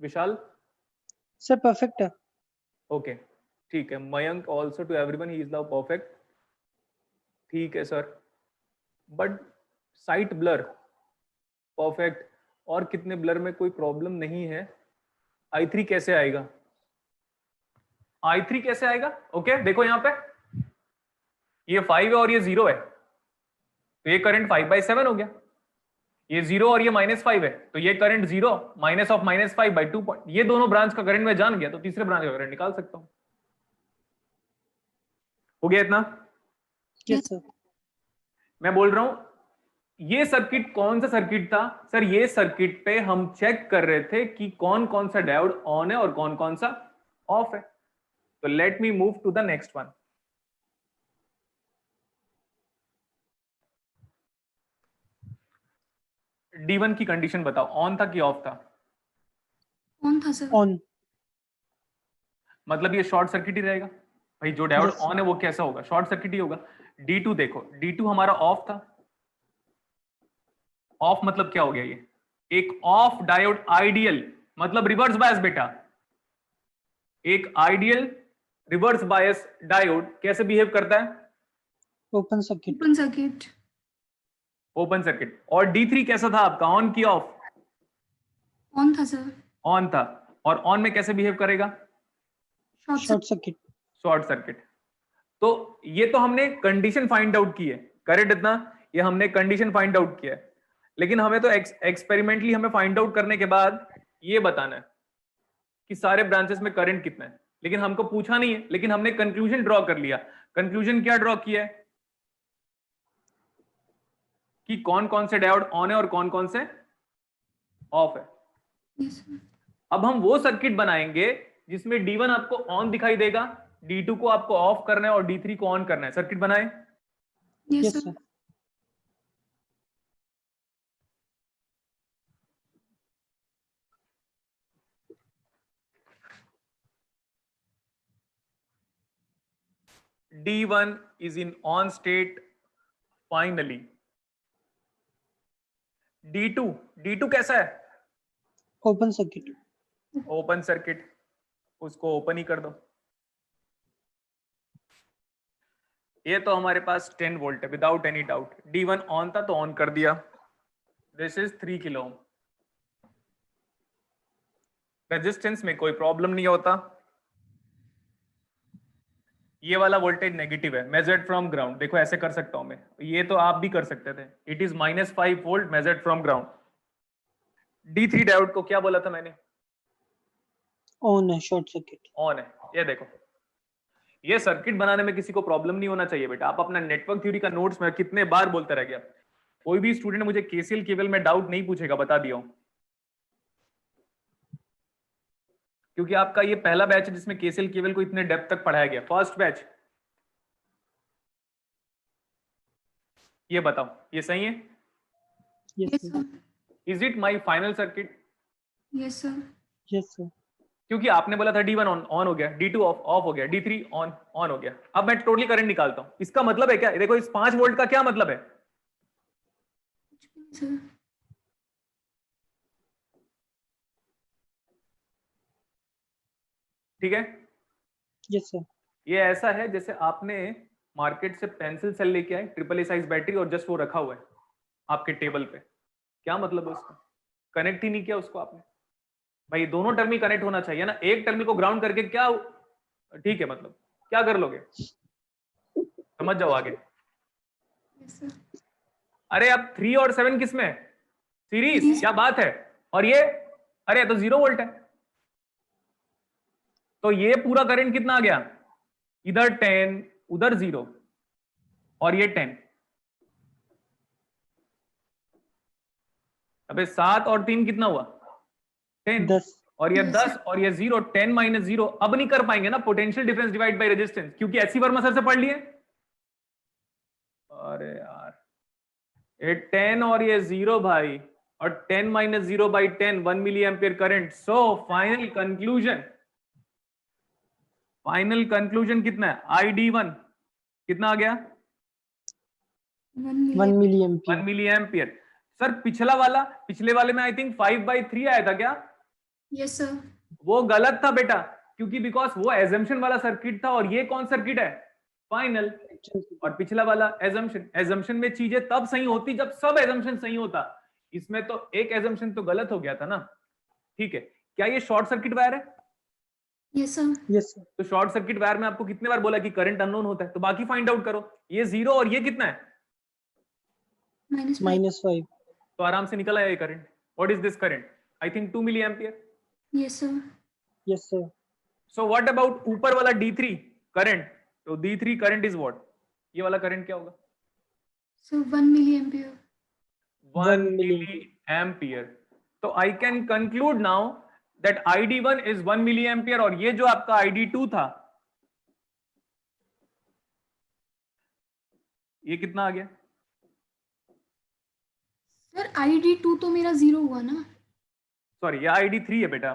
विशाल? सर परफेक्ट है। ओके ठीक है। Mayank also to everyone he is now perfect. ठीक है sir, but sight blur perfect, और कितने ब्लर में कोई प्रॉब्लम नहीं है। I3 कैसे आएगा? I3 कैसे आएगा? ओके देखो यहाँ पे ये 5 है और ये 0 है, तो ये करंट 5/7 हो गया। ये 0 और ये -5 है, तो ये करंट 0 माइनस ऑफ -5/2 ये दोनों ब्रांच का करंट मैं जान गया, तो तीसरे ब्रांच का करंट निकाल सकता हूं। हो गया इतना? Yes sir. मैं बोल रहा हूं ये सर्किट कौन सा सर्किट था? सर ये सर्किट पे हम चेक कर रहे थे कि कौन कौन सा डायोड ऑन है और कौन कौन सा ऑफ है। तो let me move to the next one. D1 की कंडीशन बताओ, ऑन था कि ऑफ था? ऑन था सर। ऑन। मतलब ये शॉर्ट सर्किट ही रहेगा भाई, जो डायोड Yes, ऑन है वो कैसा होगा? शॉर्ट सर्किट ही होगा। D2 देखो, D2 हमारा ऑफ था। ऑफ मतलब क्या हो गया? ये एक ऑफ डायोड आइडियल, मतलब रिवर्स बायस बेटा। एक आइडियल रिवर्स बायस डायोड कैसे बिहेव करता है? Open circuit. Open circuit. Open circuit. और D3 कैसा था आपका, ऑन की ऑफ? ऑन था सर। ऑन था। और ऑन में कैसे बिहेव करेगा? Short circuit. Short circuit. तो ये तो हमने कंडीशन फाइंड आउट की है, करेक्ट इतना? ये हमने कंडीशन फाइंड आउट किया है, लेकिन हमें तो एक्सपेरिमेंटली हमें फाइंड आउट करने के बाद ये बताना है कि सारे ब्रांचेस में करंट कितना है। लेकिन हमको पूछा नहीं है, लेकिन हमने कंक्लूजन ड्रॉ कर लिया। कंक्लूजन क्या ड्रॉ किया है? कि कौन कौन से डायोड ऑन है और कौन कौन से ऑफ है। Yes sir. अब हम वो सर्किट बनाएंगे जिसमें D1 आपको ऑन दिखाई देगा, D2 को आपको ऑफ करना है और D3 को ऑन करना है। सर्किट बनाए? Yes yes sir. Sir. D1 is in on state finally. D2 कैसा है? Open circuit. Open circuit. उसको ओपन ही कर दो। ये तो हमारे पास 10 वोल्ट है without any doubt. D1 on था तो ऑन कर दिया। This is 3 kilo ohm. Resistance में कोई प्रॉब्लम नहीं होता। ये वाला वोल्टेज नेगेटिव है, मेजर्ड फ्रॉम ग्राउंड। देखो ऐसे कर सकता हूं मैं, ये तो आप भी कर सकते थे। It is -5 volt measured from ground. D3 diode को क्या बोला था मैंने? ऑन है, शॉर्ट सर्किट। ऑन है। ये देखो ये सर्किट बनाने में किसी को प्रॉब्लम नहीं होना चाहिए बेटा। आप अपना नेटवर्क थ्योरी का नोट्स में कितने बार बोलते रह गया। कोई भी स्टूडेंट मुझे केसीएल केवल में डाउट नहीं पूछेगा, बता दिया हूं, क्योंकि आपका ये पहला बैच है जिसमें केसीएल केवल को इतने डेप्थ तक पढ़ाया गया, फर्स्ट बैच। ये बताओ ये सही है? Yes sir. Is it my final circuit? Yes sir. Yes sir. क्योंकि आपने बोला था D1 ऑन हो गया, D2 ऑफ हो गया, D3 ऑन हो गया। अब मैं टोटल करंट निकालता हूं, इसका मतलब है क्या? देखो इस 5 वोल्ट का क्या मतलब है? सर ठीक है? Yes sir. ये ऐसा है जैसे आपने मार्केट से पेंसिल सेल लेके आए, ट्रिपल ए साइज बैटरी, और जस्ट वो रखा हुआ है आपके टेबल पे। क्या मतलब है उसका? कनेक्ट ही नहीं किया उसको आपने। भाई दोनों टर्मिनल कनेक्ट होना चाहिए ना, एक टर्मिनल को ग्राउंड करके क्या ठीक है, मतलब क्या कर लोगे? समझ जाओ आगे। Yes sir. अरे अब 3 और 7 किसमें है? सीरीज, क्या बात है। और ये अरे तो 0 वोल्ट है, तो ये पूरा करंट कितना आ गया? इधर 10 उधर 0 और ये 10। अबे 7 और 3 कितना हुआ? 10 और ये 10 और ये 0, 10 माइनस 0। अब नहीं कर पाएंगे ना potential difference divide by resistance, क्योंकि एससी वर्मा सर से पढ़ लिए। अरे यार ये 10 और ये 0 भाई, और 10 minus 0 by 10 1 milli ampere current. So final conclusion कितना है? ID1 कितना आ गया? 1 milli ampere. 1 milli ampere. Sir पिछले वाले में आई थिंक 5/3 आया था क्या? Yes sir. वो गलत था बेटा, क्योंकि बिकॉज वो एजम्पशन वाला सर्किट था, और ये कौन सर्किट है? फाइनल। और पिछला वाला एजम्पशन में चीजें तब सही होती जब सब एजम्पशन सही होता। इसमें तो एक एजम्पशन तो गलत हो गया था ना। ठीक है, क्या ये शॉर्ट सर्किट वायर है? Yes sir. Yes sir. तो शॉर्ट सर्किट वायर में आपको कितने बार बोला कि करंट अननोन होता है, तो बाकी फाइंड आउट करो। ये 0 और ये कितना है? -5। तो आराम से निकल आया ये current. What is this current? I think 2 milli ampere. Yes sir. Yes sir. So what about ऊपर वाला D3 करंट? तो D3 करंट इज व्हाट? ये वाला करंट क्या होगा? Sir 1 milli ampere. 1 milli ampere. तो I can conclude now that ID1 is 1 milli ampere, और ये जो आपका ID2 था ये कितना आ गया? सर ID2 तो मेरा 0 हुआ ना। सॉरी, ये ID3 है बेटा।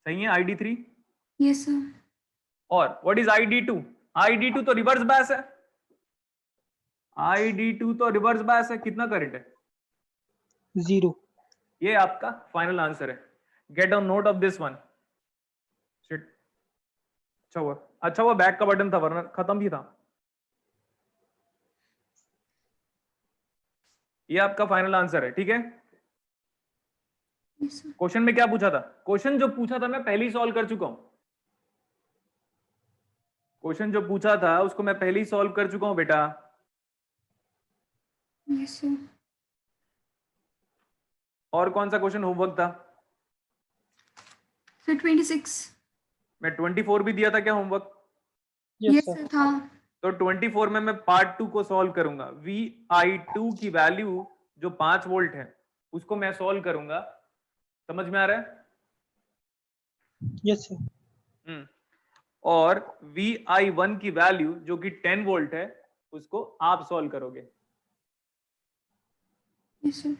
सही है ID3। Yes sir. और व्हाट इज ID2? ID2 तो रिवर्स बायस है। ID2 तो रिवर्स बायस है। कितना करंट है? 0। ये आपका फाइनल आंसर है। Get a note of this one. अच्छा हुआ बैक का बटन था, वरना खत्म भी था। ये आपका फाइनल आंसर है, ठीक है। Yes sir. क्वेश्चन में क्या पूछा था? क्वेश्चन जो पूछा था मैं पहले ही सॉल्व कर चुका हूं। क्वेश्चन जो पूछा था उसको मैं पहले ही सॉल्व कर चुका हूं बेटा। Yes sir. और कौन सा क्वेश्चन होमवर्क था? सर 26। मैं 24 भी दिया था क्या होमवर्क? यस सर था। तो 24 में मैं पार्ट 2 को सॉल्व करूंगा। VI2 की वैल्यू जो 5 वोल्ट है उसको मैं सॉल्व करूंगा। समझ में आ रहा है? Yes sir. और VI1 की वैल्यू जो कि 10 वोल्ट है उसको आप सॉल्व करोगे। Yes sir.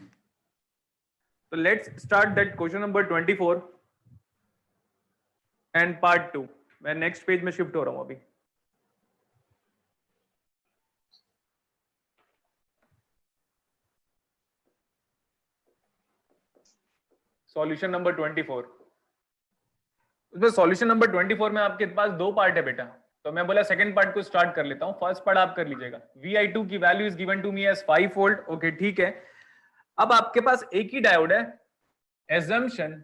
तो let's start that question number 24 and part 2। मैं नेक्स्ट पेज में शिफ्ट हो रहा हूं अभी। Solution number 24। उसमें सॉल्यूशन नंबर 24 में आपके पास 2 पार्ट है बेटा, तो मैं बोला सेकंड पार्ट को स्टार्ट कर लेता हूं। फर्स्ट पार्ट आप कर लीजिएगा। VI2 की value is given to me as 5 volt. Okay ठीक है। अब आपके पास एक ही डायोड है। एजम्पशन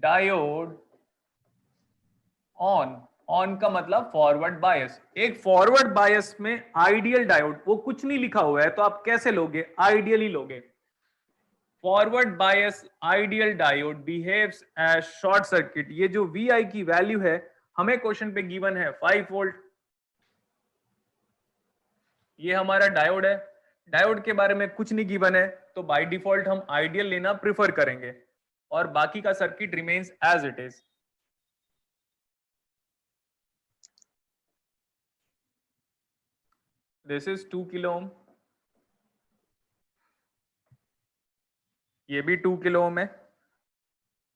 डायोड ऑन का मतलब फॉरवर्ड बायस। एक फॉरवर्ड बायस में आइडियल डायोड, वो कुछ नहीं लिखा हुआ है तो आप कैसे लोगे? आइडियली लोगे। Forward bias ideal diode behaves as short circuit. ये जो VI की वैल्यू है हमें क्वेश्चन पे गिवन है 5 वोल्ट। ये हमारा डायोड है, डायोड के बारे में कुछ नहीं गिवन है, तो बाय डिफॉल्ट हम आइडियल लेना प्रेफर करेंगे और बाकी का circuit remains as it is. This is 2 kilo ohm, ये भी 2 किलो ओम है।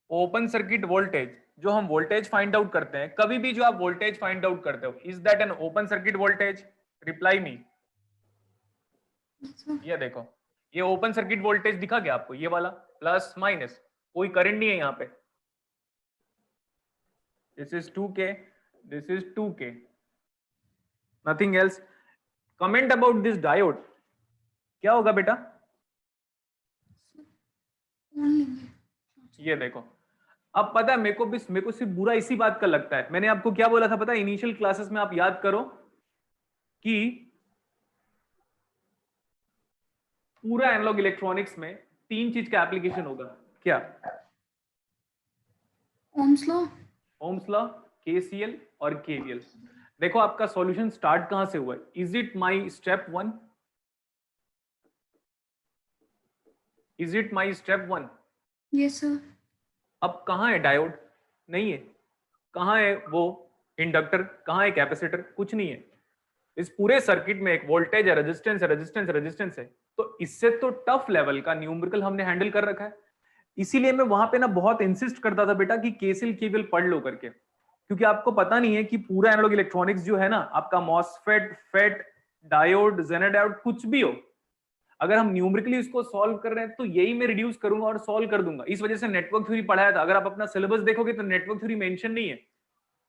ओपन सर्किट वोल्टेज, जो हम वोल्टेज फाइंड आउट करते हैं, कभी भी जो आप वोल्टेज फाइंड आउट करते हो, is that an open circuit voltage? Reply me. ये देखो, ये ओपन सर्किट वोल्टेज दिखा गया आपको, ये वाला प्लस माइनस, कोई करंट नहीं है यहाँ पे। This is 2K, this is 2K, nothing else. Comment about this diode, क्या होगा बेटा? ये देखो, अब पता है मेरे को सिर्फ बुरा इसी बात का लगता है, मैंने आपको क्या बोला था पता है इनिशियल क्लासेस में, आप याद करो कि पूरा एनालॉग इलेक्ट्रॉनिक्स में 3 चीज का एप्लीकेशन होगा। क्या? Ohm's law, Ohm's law, KCL और KVL। देखो आपका सॉल्यूशन स्टार्ट कहां से हुआ है? Is it my step 1? Is it my step 1? Yes sir. अब कहां है डायोड? नहीं है। कहां है वो इंडक्टर? कहां है कैपेसिटर? कुछ नहीं है। इस पूरे सर्किट में एक वोल्टेज है, रेजिस्टेंस है, रेजिस्टेंस रेजिस्टेंस है, तो इससे तो टफ लेवल का न्यूमेरिकल हमने हैंडल कर रखा है। इसीलिए मैं वहां पे ना बहुत इंसिस्ट करता था बेटा कि KCL KVL पढ़ लो करके, क्योंकि आपको पता नहीं है कि पूरा एनालॉग इलेक्ट्रॉनिक्स जो है ना, आपका MOSFET, FET, diode, Zener diode, कुछ भी हो, अगर हम न्यूमेरिकली इसको सॉल्व कर रहे हैं तो यही मैं रिड्यूस करूंगा और सॉल्व कर दूंगा। इस वजह से नेटवर्क थ्योरी पढ़ाया था। अगर आप अपना सिलेबस देखोगे तो नेटवर्क थ्योरी मेंशन नहीं है।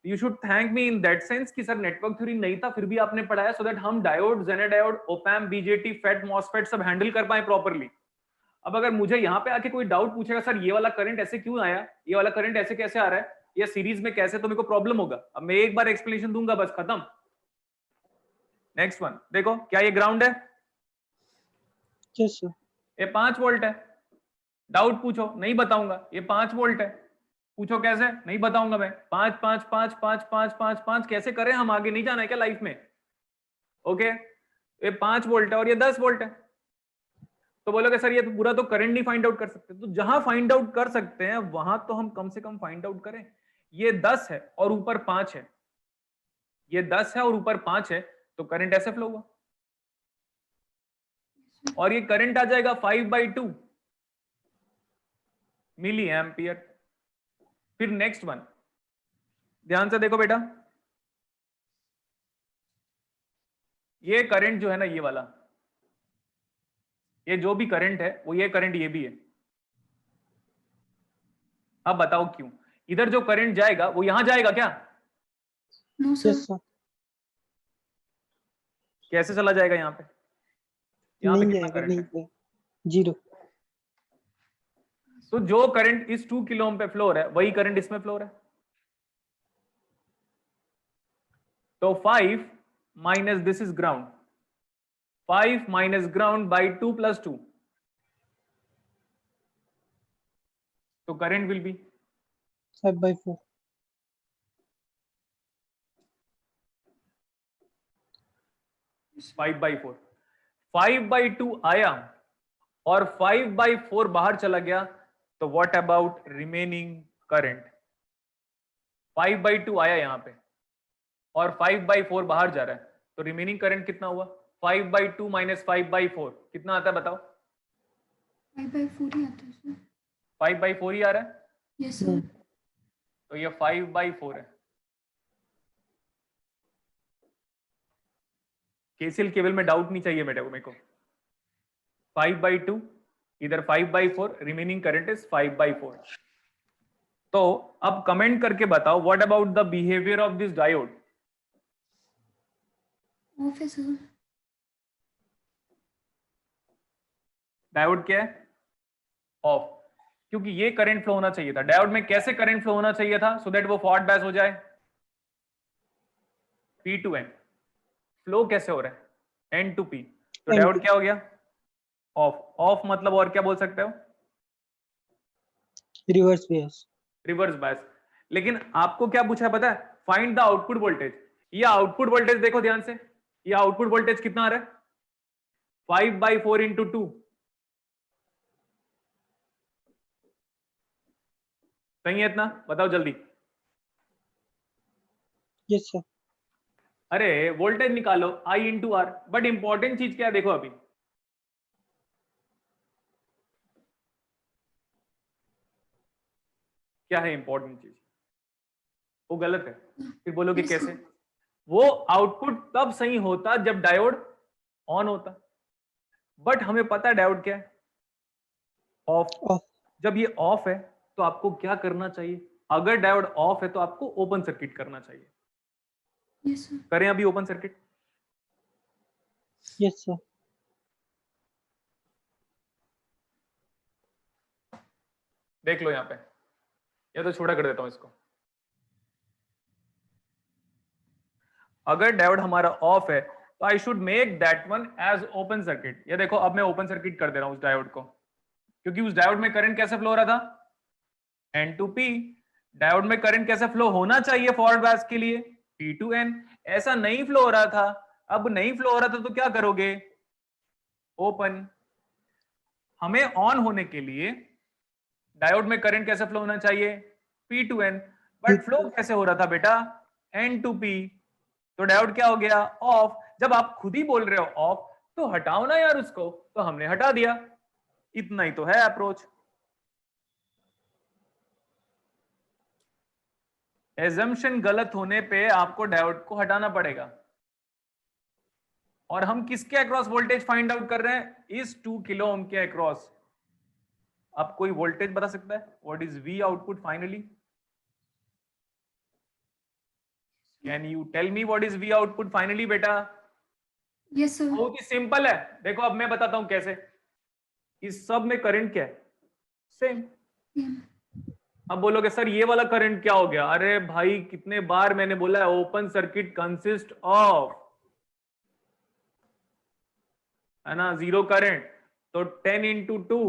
You should thank me in that sense कि सर नेटवर्क थ्योरी नहीं था फिर भी आपने पढ़ाया, सो दैट हम diode, Zener diode, op amp, BJT, FET, MOSFET सब हैंडल कर पाए प्रॉपर्ली। अब अगर मुझे यहाँ पे आके कोई डाउट पूछेगा, सर ये वाला करंट ऐसे क्यों आया, ये वाला करंट ऐसे कैसे आ रहा है, या सीरीज में कैसे, तो मेरे को प्रॉब्लम होगा। अब मैं एक बार एक्सप्लेनेशन दूंगा, बस खत्म। नेक्स्ट वन देखो, क्या ये ग्राउंड है? Yes sir. ये 5 वोल्ट है। डाउट पूछो, नहीं बताऊंगा। ये 5 वोल्ट है, पूछो कैसे, नहीं बताऊंगा मैं। 5 5 5 5 5 5 5 कैसे करें हम? आगे नहीं जाना है क्या लाइफ में? ओके, ये 5 वोल्ट है और ये 10 वोल्ट है, तो बोलोगे सर ये तो पूरा तो करंट नहीं फाइंड आउट कर सकते। तो जहां फाइंड आउट कर सकते हैं वहां तो हम कम से कम फाइंड आउट करें। ये 10 है और ऊपर 5 है, ये 10 है और ऊपर 5 है, तो करंट ऐसे फ्लो हुआ, और ये करंट आ जाएगा 5/2 मिली एम्पियर। फिर नेक्स्ट वन, ध्यान से देखो बेटा, ये करंट जो है ना, ये वाला, ये जो भी करंट है वो ये करंट ये भी है। अब बताओ क्यों? इधर जो करंट जाएगा वो यहां जाएगा क्या? No sir. कैसे चला जाएगा यहाँ पे? यहाँ पे कितना करंट है? 0। तो जो करंट इस 2 किलो ओम पे फ्लो हो रहा है वही करंट इसमें फ्लो हो रहा है। तो 5 minus this is ground, 5 minus ground by 2 + 2, तो करंट विल बी 5/4। 5/4। 5/2 आया और 5/4 बाहर चला गया, तो व्हाट अबाउट रिमेनिंग करंट? 5/2 आया यहां पे और 5/4 बाहर जा रहा है, तो रिमेनिंग करंट कितना हुआ? 5/2 माइनस 5/4 कितना आता है बताओ? 5/4 ही आता है सर। 5/4 ही आ रहा है। Yes sir. तो ये 5/4 है। KCL केवल में डाउट नहीं चाहिए मेरे को। 5/2 इधर 5/4, रिमेनिंग करंट इज 5/4। तो अब कमेंट करके बताओ, what about the behaviour of this diode? Of है सर। डायोड क्या है? ऑफ, क्योंकि ये करंट फ्लो होना चाहिए था। डायोड में कैसे करंट फ्लो होना चाहिए था सो दैट वो फॉरवर्ड बायस हो जाए? P to N। फ्लो कैसे हो रहा है? N to P। तो डायोड क्या हो गया? ऑफ। ऑफ मतलब और क्या बोल सकते हो? Reverse bias. Reverse bias. लेकिन आपको क्या पूछा है पता है? Find the output voltage. ये आउटपुट वोल्टेज देखो ध्यान से, ये आउटपुट वोल्टेज कितना आ रहा है? 5/4 इंटू 2। सही है इतना? बताओ जल्दी। Yes sir. अरे वोल्टेज निकालो I into R. But important चीज क्या है देखो, अभी क्या है इंपॉर्टेंट चीज? वो गलत है। फिर बोलोगे Yes, कैसे? sir. वो आउटपुट तब सही होता जब डायोड ऑन होता। बट हमें पता है डायोड क्या है? ऑफ। ऑफ। जब ये ऑफ है तो आपको क्या करना चाहिए? अगर डायोड ऑफ है तो आपको ओपन सर्किट करना चाहिए। Yes, sir. करें अभी ओपन सर्किट? Yes sir. देख लो यहां पे, या तो छोटा कर देता हूं इसको। अगर डायोड हमारा ऑफ है तो I should make that one as open circuit. ये देखो अब मैं ओपन सर्किट कर दे रहा हूं उस डायोड को, क्योंकि उस डायोड में करंट कैसे फ्लो हो रहा था? N to P। डायोड में करंट कैसे फ्लो होना चाहिए फॉरवर्ड बायस के लिए? P to N। ऐसा नहीं फ्लो हो रहा था। अब नहीं फ्लो हो रहा था तो क्या करोगे? ओपन। हमें ऑन होने के लिए डायोड में करंट कैसे फ्लो होना चाहिए? P to N। But flow कैसे हो रहा था बेटा? N to P। तो डायोड क्या हो गया? ऑफ। जब आप खुद ही बोल रहे हो ऑफ तो हटाओ ना यार उसको, तो हमने हटा दिया। इतना ही तो है अप्रोच। एजम्पशन गलत होने पे आपको डायोड को हटाना पड़ेगा। और हम किसके अक्रॉस वोल्टेज फाइंड आउट कर रहे हैं? इस 2 किलो ओम के अक्रॉस। अब कोई वोल्टेज बता सकता है? What is V output finally? Can you tell me what is V output finally बेटा? Yes, sir. बहुत ही सिंपल है। देखो अब मैं बताता हूं कैसे। इस सब में करंट क्या है? सेम। Yeah. अब बोलोगे सर ये वाला करंट क्या हो गया? अरे भाई कितने बार मैंने बोला है, ओपन सर्किट कंसिस्ट ऑफ, है ना, जीरो करंट। तो 10 into 2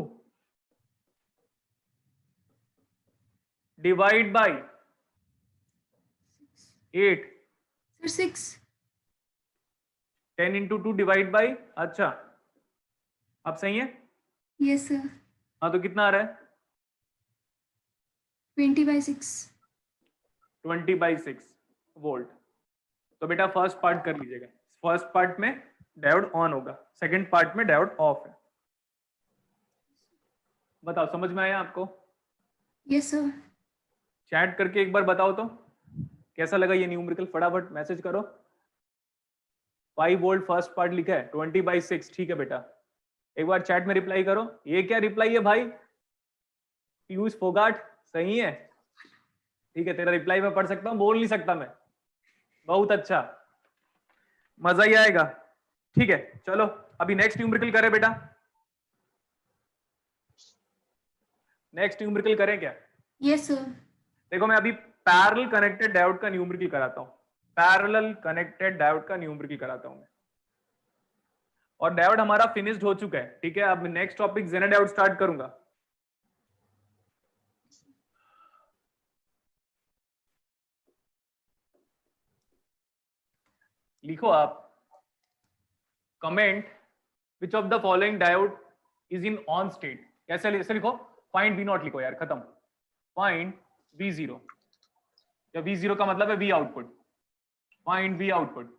divide by 8। Sir, 6. 10 into 2 divide by, अच्छा अब सही है? Yes, sir. हाँ तो कितना आ रहा है? 20/6. 20/6 वोल्ट। तो बेटा फर्स्ट पार्ट कर लीजिएगा। फर्स्ट पार्ट में डायोड ऑन होगा, सेकंड पार्ट में डायोड ऑफ है। बताओ समझ में आया आपको? Yes, sir. चैट करके एक बार बताओ तो कैसा लगा ये न्यूमेरिकल। फटाफट मैसेज करो। 5 वोल्ट फर्स्ट पार्ट लिखा है, 20/6। ठीक है बेटा, एक बार चैट में रिप्लाई करो। ये क्या रिप्लाई है भाई? पीयूष फोगाट। सही है, ठीक है, तेरा रिप्लाई मैं पढ़ सकता हूं, बोल नहीं सकता मैं। बहुत अच्छा, मजा ही आएगा। ठीक है चलो अभी नेक्स्ट न्यूमेरिकल करें बेटा। नेक्स्ट न्यूमेरिकल करें क्या? Yes, sir. देखो मैं अभी पैरेलल कनेक्टेड डायोड का न्यूमेरिकल कराता हूं। पैरेलल कनेक्टेड डायोड का न्यूमेरिकल कराता हूं मैं। और डायोड हमारा फिनिश्ड हो चुका है। ठीक है, अब नेक्स्ट टॉपिक जेना डायोड स्टार्ट करूंगा। लिखो आप comment which of the following diode is in on state. कैसे ऐसे लिखो, फाइंड V नॉट लिखो यार, खत्म। फाइंड V0, या V0 का मतलब है V output. Find V output.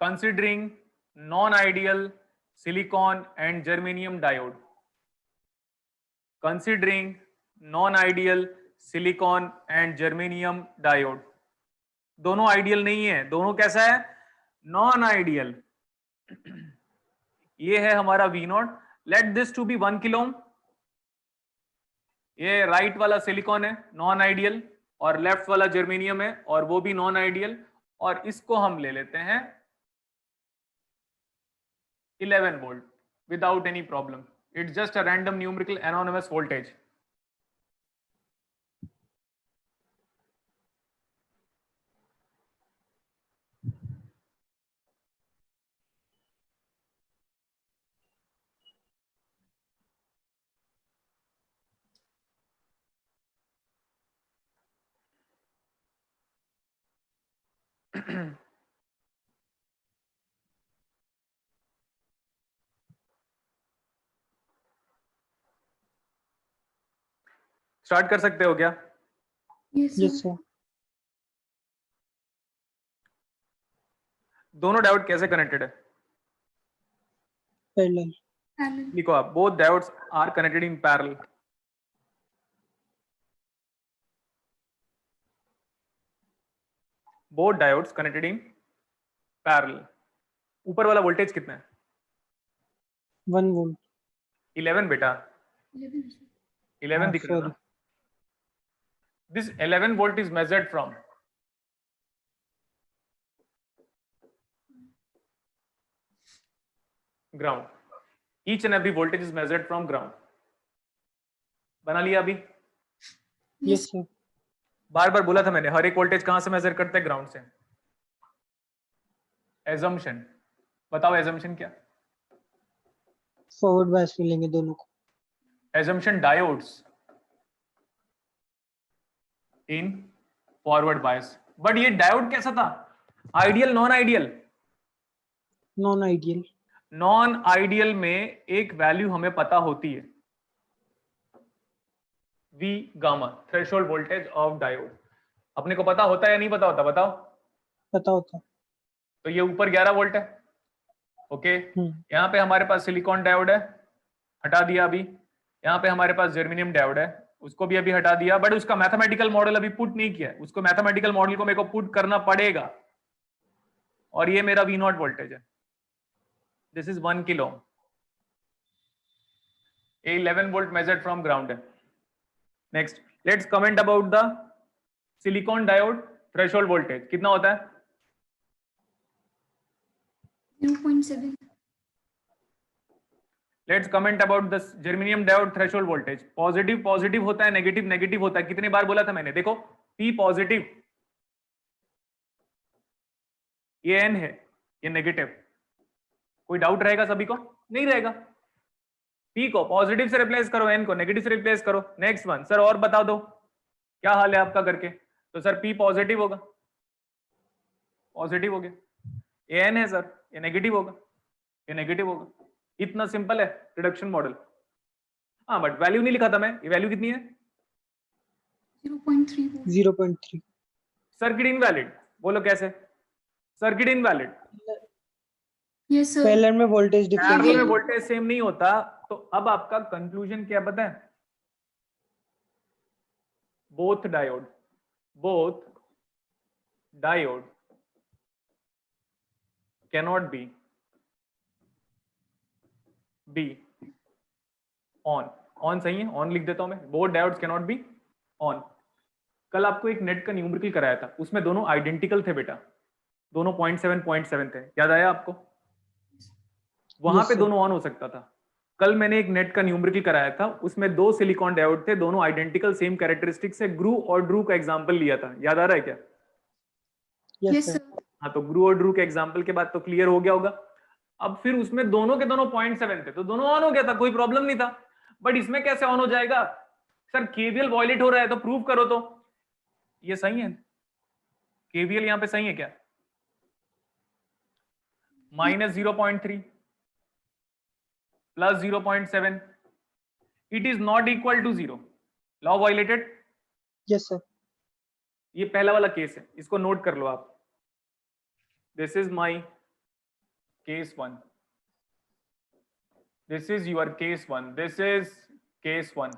considering non-ideal silicon and germanium diode। considering non-ideal silicon and germanium diode। दोनों आइडियल नहीं है, दोनों कैसा है? Non ideal. ये है हमारा V naught. Let this to be 1 kilo ohm. ये राइट वाला सिलिकॉन है नॉन आइडियल, और लेफ्ट वाला जर्मेनियम है और वो भी नॉन आइडियल। और इसको हम ले लेते हैं 11 volt without any problem. It's just a random numerical anonymous voltage. Start कर सकते हो क्या? Yes yes sir. सर। दोनों डायोड कैसे कनेक्टेड है? पैरेलल। पैरेलल। लिखो आप, both diodes are connected in parallel. Both diodes connected in parallel. ऊपर वाला वोल्टेज कितना है? 1 वोल्ट। 11 बेटा, 11 दिख रहा है सॉरी। ना? This 11 volt is measured from ground. Each and every voltage is measured from ground. बना लिया अभी? Yes sir. बार बार बोला था मैंने, हर एक वोल्टेज कहां से मेजर करते हैं? ग्राउंड से। एजम्पशन बताओ, एजम्पशन क्या? फॉरवर्ड बायस में लेंगे दोनों को। Assumption diodes in forward bias. But ये डायोड कैसा था? Ideal, non ideal? Non ideal. Non ideal में एक वैल्यू हमें पता होती है, V gamma, threshold voltage of diode. अपने को पता होता है या नहीं पता होता? बताओ। पता होता। तो ये ऊपर 11 वोल्ट है, ओके। यहाँ पे हमारे पास सिलिकॉन डायोड है, हटा दिया अभी। यहाँ पे हमारे पास जर्मेनियम डायोड है, उसको भी अभी हटा दिया। बट उसका मैथमेटिकल मॉडल अभी पुट नहीं किया है, उसको मैथमेटिकल मॉडल को मेरे को पुट करना पड़ेगा। और ये मेरा V0 वोल्टेज है, दिस इज 1 किलो। ये 11 वोल्ट मेजर्ड फ्रॉम ग्राउंड है। Next, let's comment about the silicon diode threshold voltage. कितना होता है? 0.7। Let's comment about the germanium diode threshold voltage. Positive positive होता है, नेगेटिव नेगेटिव होता है। कितनी बार बोला था मैंने? देखो, P पॉजिटिव, ये N है, ये नेगेटिव। कोई डाउट रहेगा सभी को? नहीं रहेगा। P को पॉजिटिव से रिप्लेस करो, N को नेगेटिव से रिप्लेस करो। नेक्स्ट वन, सर और बता दो क्या हाल है आपका करके। तो सर P पॉजिटिव होगा, पॉजिटिव हो गया। ये N है सर, ये नेगेटिव होगा, ये नेगेटिव होगा। इतना सिंपल है रिडक्शन मॉडल। हाँ, बट वैल्यू नहीं लिखा था मैं। ये वैल्यू कितनी है? 0.3 वोल्ट। 0.3। Circuit invalid. बोलो कैसे? Circuit invalid. Yes sir. Parallel में वोल्टेज डिफरेंस। पैरेलल में वोल्टेज सेम नहीं होता। तो अब आपका कंक्लूजन क्या पता है? Both diode cannot be on सही है, ऑन लिख देता हूं मैं। Both diodes cannot be on. कल आपको एक नेट का न्यूमेरिकल कराया था, उसमें दोनों आइडेंटिकल थे बेटा, दोनों 0.7 थे। याद आया आपको? वहां पे दोनों ऑन हो सकता था। कल मैंने एक नेट का न्यूमेरिकल कराया था, उसमें 2 सिलिकॉन डायोड थे, दोनों आइडेंटिकल सेम कैरेक्टरिस्टिक्स से। ग्रू और ड्रू का एग्जांपल लिया था, याद आ रहा है क्या? Yes sir. हाँ, तो ग्रू और ड्रू के एग्जांपल के बाद तो क्लियर हो गया होगा। अब फिर उसमें दोनों के दोनों 0.7 थे, तो दोनों ऑन हो गया था, कोई प्रॉब्लम नहीं था। बट इसमें कैसे ऑन हो जाएगा? सर केवीएल वॉयलेट हो रहा है, तो प्रूव करो। तो ये सही है, केवीएल यहां पे सही है क्या? -0.3 plus 0.7, it is not equal to 0। Law violated? Yes sir. ये पहला वाला केस है, इसको नोट कर लो आप। This is my case 1, this is your case 1, this is case 1।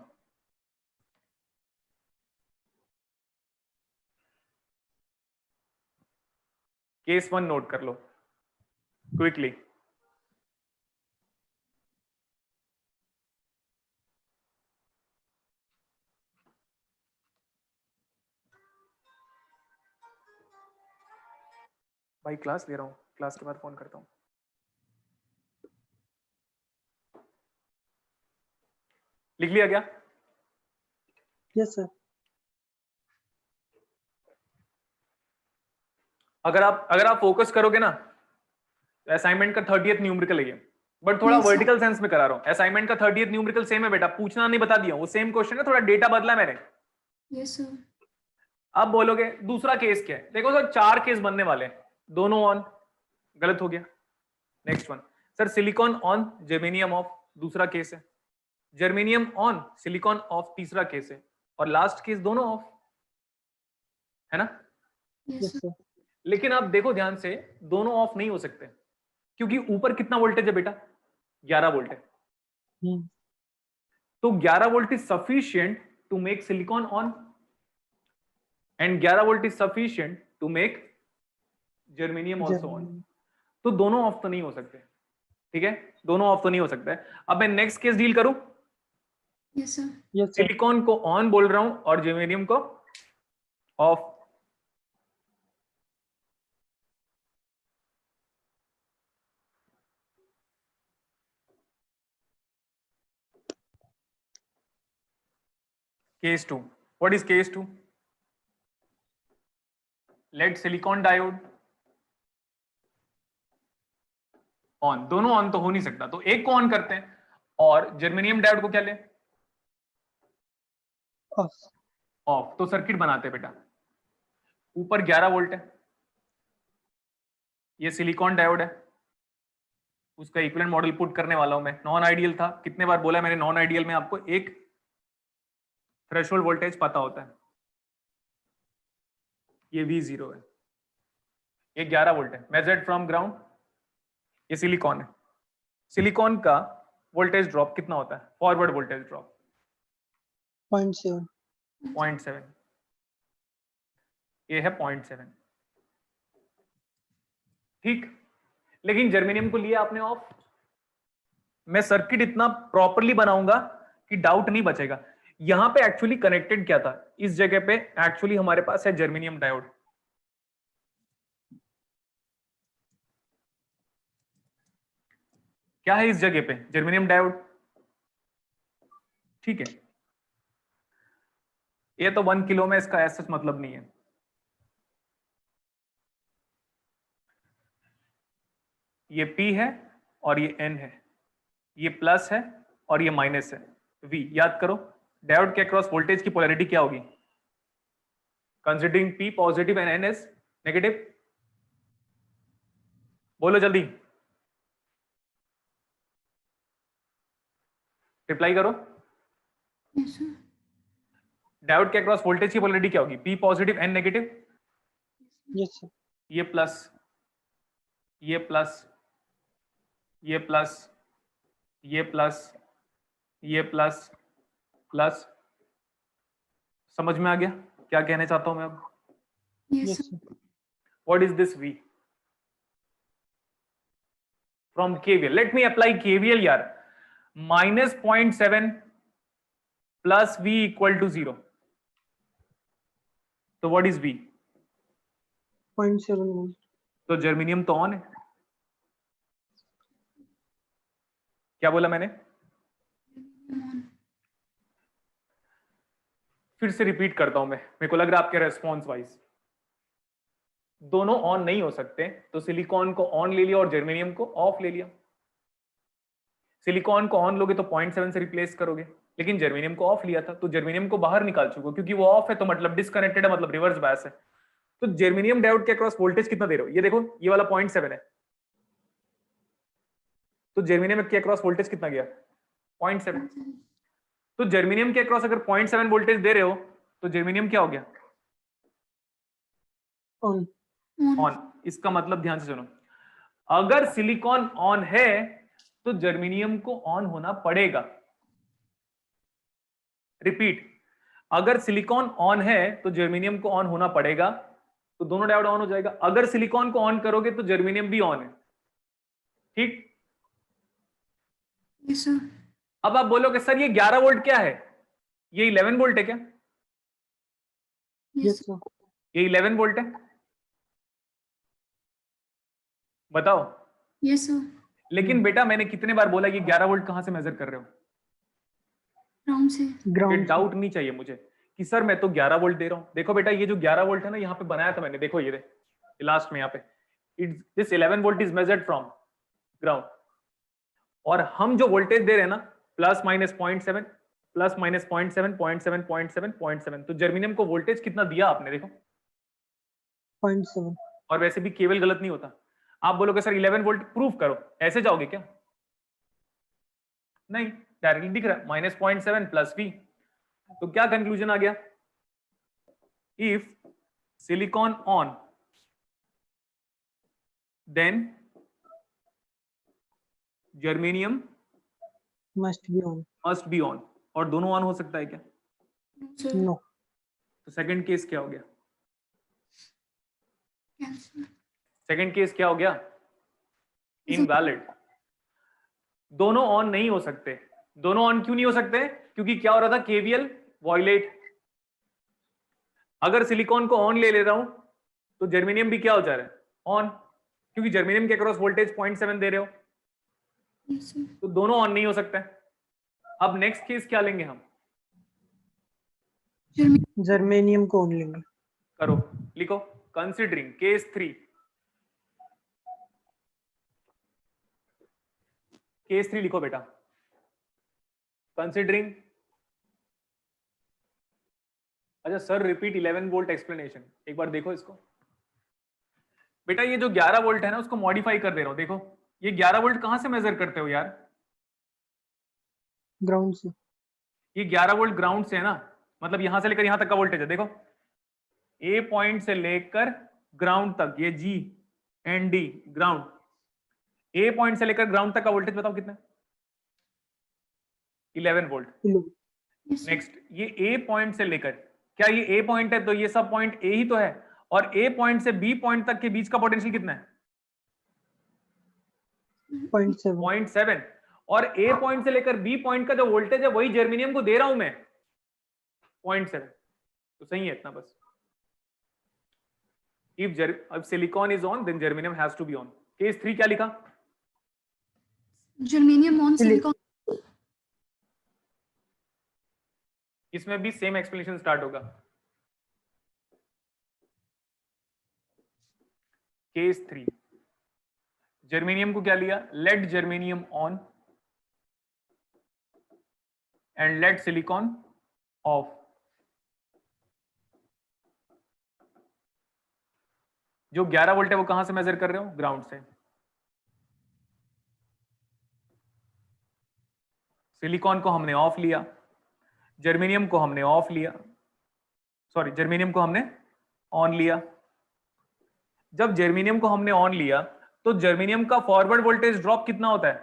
Case 1 note कर लो क्विकली। भाई क्लास ले रहा हूँ, क्लास के बाद फोन करता हूँ। लिख लिया क्या? Yes sir. अगर आप फोकस करोगे ना, तो असाइनमेंट का 30th न्यूमेरिकल है ये, बट थोड़ा Yes, sir. वर्टिकल सेंस में करा रहा हूँ। असाइनमेंट का 30th न्यूमेरिकल सेम है बेटा, पूछना नहीं बता दिया, वो सेम क्वेश्चन है, थोड़ा डेटा बदला मैंने। Yes sir. अब बोलोगे दूसरा केस क्या है? देखो सर 4 केस बनने वाले हैं, दोनों ऑन, गलत हो गया। Next one sir silicon on germanium of, दूसरा केस है। जर्मेनियम ऑन सिलिकॉन ऑफ, तीसरा केस है। और लास्ट केस दोनों ऑफ, है ना? Yes sir. लेकिन आप देखो ध्यान से, दोनों ऑफ नहीं हो सकते क्योंकि ऊपर कितना वोल्टेज है बेटा? 11 वोल्ट है। तो 11 volt is sufficient to make silicon on and 11 volt is sufficient to make germanium also on. तो दोनों ऑफ तो नहीं हो सकते, ठीक है? दोनों ऑफ तो नहीं हो सकता है। अब मैं नेक्स्ट केस डील करूं। Yes sir. सिलिकॉन को ऑन बोल रहा हूं और जर्मेनियम को of. Case 2. What is case 2? Let silicon diode on. दोनों ऑन तो हो नहीं सकता, तो एक को ऑन करते हैं और जर्मेनियम डायोड को क्या लें? ऑफ। तो सर्किट बनाते हैं बेटा। ऊपर 11 वोल्ट है, ये सिलिकॉन डायोड है, उसका इक्विवेलेंट मॉडल पुट करने वाला हूं मैं। नॉन आइडियल था, कितने बार बोला मैंने नॉन आइडियल में आपको एक थ्रेशोल्ड वोल्टेज पता होता है, ये V0 है, ये 11 वोल्ट है, मेजर्ड फ्रॉम ग्राउंड। ये सिलिकॉन है, सिलिकॉन का वोल्टेज ड्रॉप कितना होता है? फॉरवर्ड वोल्टेज ड्रॉप 0.7, ये है 0.7, ठीक। लेकिन जर्मेनियम को लिया आपने ऑफ। मैं सर्किट इतना प्रॉपरली बनाऊंगा कि डाउट नहीं बचेगा। यहां पे एक्चुअली कनेक्टेड क्या था? इस जगह पे एक्चुअली हमारे पास है जर्मेनियम डायोड। क्या है इस जगह पे? जर्मेनियम डायोड, ठीक है। ये तो 1 किलो में, इसका ऐसा मतलब नहीं है। ये P है और ये N है, ये प्लस है और ये माइनस है, V। याद करो डायोड के अक्रॉस वोल्टेज की पोलैरिटी क्या होगी? Considering P positive and N is negative. बोलो जल्दी, रिप्लाई करो। Yes sir. डायोड के अक्रॉस वोल्टेज की पोलैरिटी क्या होगी? P positive N negative. Yes sir. ये प्लस, ये प्लस, ये प्लस, ये प्लस, ये प्लस, प्लस। समझ में आ गया क्या कहना चाहता हूं मैं अब? Yes sir. What is this V? From KVL. Let me apply KVL यार। Minus 0.7 plus V equal to 0। तो what is V? 0.7 वोल्ट। तो जर्मेनियम तो ऑन है। क्या बोला मैंने? फिर से रिपीट करता हूं मैं, मेरे को लग रहा है आपके रेस्पॉन्स वाइज दोनों ऑन नहीं हो सकते। तो सिलिकॉन को ऑन ले लिया और जर्मेनियम को ऑफ ले लिया। सिलिकॉन को ऑन लोगे तो 0.7 से रिप्लेस करोगे, लेकिन जर्मेनियम को ऑफ लिया था तो जर्मेनियम को बाहर निकाल चुके, क्योंकि वो ऑफ है तो मतलब डिस्कनेक्टेड है, मतलब रिवर्स बायस है। तो जर्मेनियम डायोड के अक्रॉस वोल्टेज कितना दे रहे हो? ये देखो, ये वाला 0.7 है, तो जर्मेनियम के अक्रॉस वोल्टेज कितना गया? 0.7। तो जर्मेनियम के अक्रॉस अगर 0.7 वोल्टेज दे रहे हो तो जर्मेनियम क्या हो गया? ऑन। इसका मतलब ध्यान से सुनो, अगर सिलिकॉन ऑन है तो जर्मेनियम को ऑन होना पड़ेगा। रिपीट, अगर सिलिकॉन ऑन है तो जर्मेनियम को ऑन होना पड़ेगा, तो दोनों डायोड ऑन हो जाएगा। अगर सिलिकॉन को ऑन करोगे तो जर्मेनियम भी ऑन है, ठीक। Yes sir. अब आप बोलोगे सर ये 11 वोल्ट क्या है? ये 11 वोल्ट है क्या? Yes sir. ये 11 वोल्ट है, बताओ। Yes sir. लेकिन बेटा मैंने कितने बार बोला ये 11 वोल्ट कहां से मेजर कर रहे हो? ग्राउंड से। ये डाउट नहीं चाहिए मुझे कि सर मैं तो 11 वोल्ट दे रहा हूं। देखो बेटा ये जो 11 वोल्ट है ना, यहाँ पे बनाया था मैंने, देखो ये लास्ट में यहाँ पे this 11 volt is measured from ground, और हम जो वोल्टेज दे रहे हैं ना प्लस माइनस 0.7, प्लस माइनस 0.7 0.7 0.7 0.7। तो जर्मेनियम को वोल्टेज कितना दिया आपने, देखो 0.7। और वैसे भी केवल गलत नहीं होता। आप बोलोगे सर 11 वोल्ट प्रूफ करो, ऐसे जाओगे क्या? नहीं, डायरेक्टली दिख रहा है माइनस 0.7 प्लस V। तो क्या कंक्लूजन आ गया? If silicon on then germanium must be on. और दोनों ऑन हो सकता है क्या? Sir no. तो सेकंड केस क्या हो गया? कैंसिल। सेकंड केस क्या हो गया? इनवैलिड। दोनों ऑन नहीं हो सकते। दोनों ऑन क्यों नहीं हो सकते? क्योंकि क्या हो रहा था, केवीएल वॉयलेट। अगर सिलिकॉन को ऑन ले ले रहा हूं तो जर्मेनियम भी क्या हो जा रहा है, ऑन, क्योंकि जर्मेनियम के अक्रॉस वोल्टेज 0.7 दे रहे हो, यस सर। तो दोनों ऑन नहीं हो सकते। अब नेक्स्ट केस क्या लेंगे हम? जर्मेनियम को ऑन लेंगे। करो, लिखो, कंसिडरिंग केस 3। केस 3 लिखो बेटा, कंसिडरिंग। अच्छा सर, रिपीट 11 वोल्ट एक्सप्लेनेशन, एक बार देखो इसको बेटा। ये जो 11 वोल्ट है ना, उसको मॉडिफाई कर दे रहा हूं। देखो ये 11 वोल्ट कहां से मेजर करते हो यार? ग्राउंड से। ये 11 वोल्ट ग्राउंड से है ना, मतलब यहां से लेकर यहां तक का वोल्टेज है। देखो ए पॉइंट से लेकर ग्राउंड तक, ये G and D ground, A point से लेकर ग्राउंड तक का वोल्टेज बताओ कितना? 11 वोल्ट। नेक्स्ट, ये ए पॉइंट से लेकर, क्या ये ए पॉइंट है तो ये सब पॉइंट ए ही तो है, और ए पॉइंट से बी पॉइंट तक के बीच का पोटेंशियल कितना है? 0.7। और ए पॉइंट से लेकर बी पॉइंट का जो वोल्टेज है वही जर्मेनियम को दे रहा हूं मैं, 0.7। तो सही है इतना बस। if silicon is on then germanium has to be on। Case 3 क्या लिखा? Germanium on silicon. इसमें भी सेम एक्सप्लेनेशन स्टार्ट होगा। केस 3, जर्मेनियम को क्या लिया? Let germanium on and let silicon off. जो 11 वोल्ट है वो कहां से मेजर कर रहे हो? ग्राउंड से। सिलिकॉन को हमने ऑफ लिया, जर्मेनियम को हमने ऑफ लिया, सॉरी जर्मेनियम को हमने ऑन लिया। जब जर्मेनियम को हमने ऑन लिया तो जर्मेनियम का फॉरवर्ड वोल्टेज ड्रॉप कितना होता है?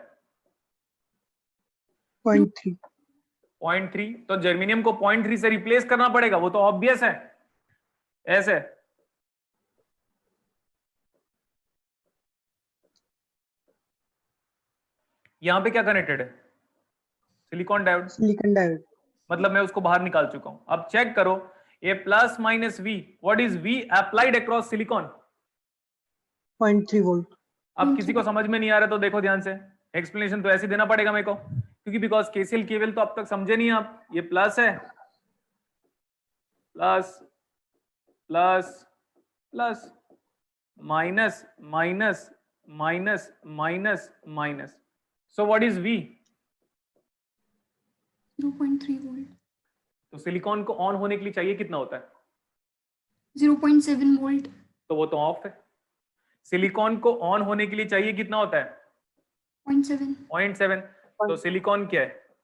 0.3। तो जर्मेनियम को 0.3 से रिप्लेस करना पड़ेगा, वो तो ऑब्वियस है। ऐसे यहां पे क्या कनेक्टेड है? Silicon diode. मतलब मैं उसको बाहर निकाल चुका हूं। अब चेक करो, ये plus minus V, what is V applied across silicon? 0.3 volt. अब किसी को समझ में नहीं आ रहा तो देखो ध्यान से, एक्सप्लेनेशन तो ऐसे देना पड़ेगा मेरे को, क्योंकि बिकॉज केसीएल केवीएल तो अब तक समझे नहीं आप। ये प्लस है, plus plus plus, minus minus minus minus minus. So what is V? 0.3 volt. तो सिलिकॉन को ऑन होने के लिए चाहिए कितना होता है? 0.7 वोल्ट। तो वो तो ऑफ है। सिलिकॉन को ऑन होने के लिए चाहिए कितना होता है? 0.7। तो सिलिकॉन क्या है?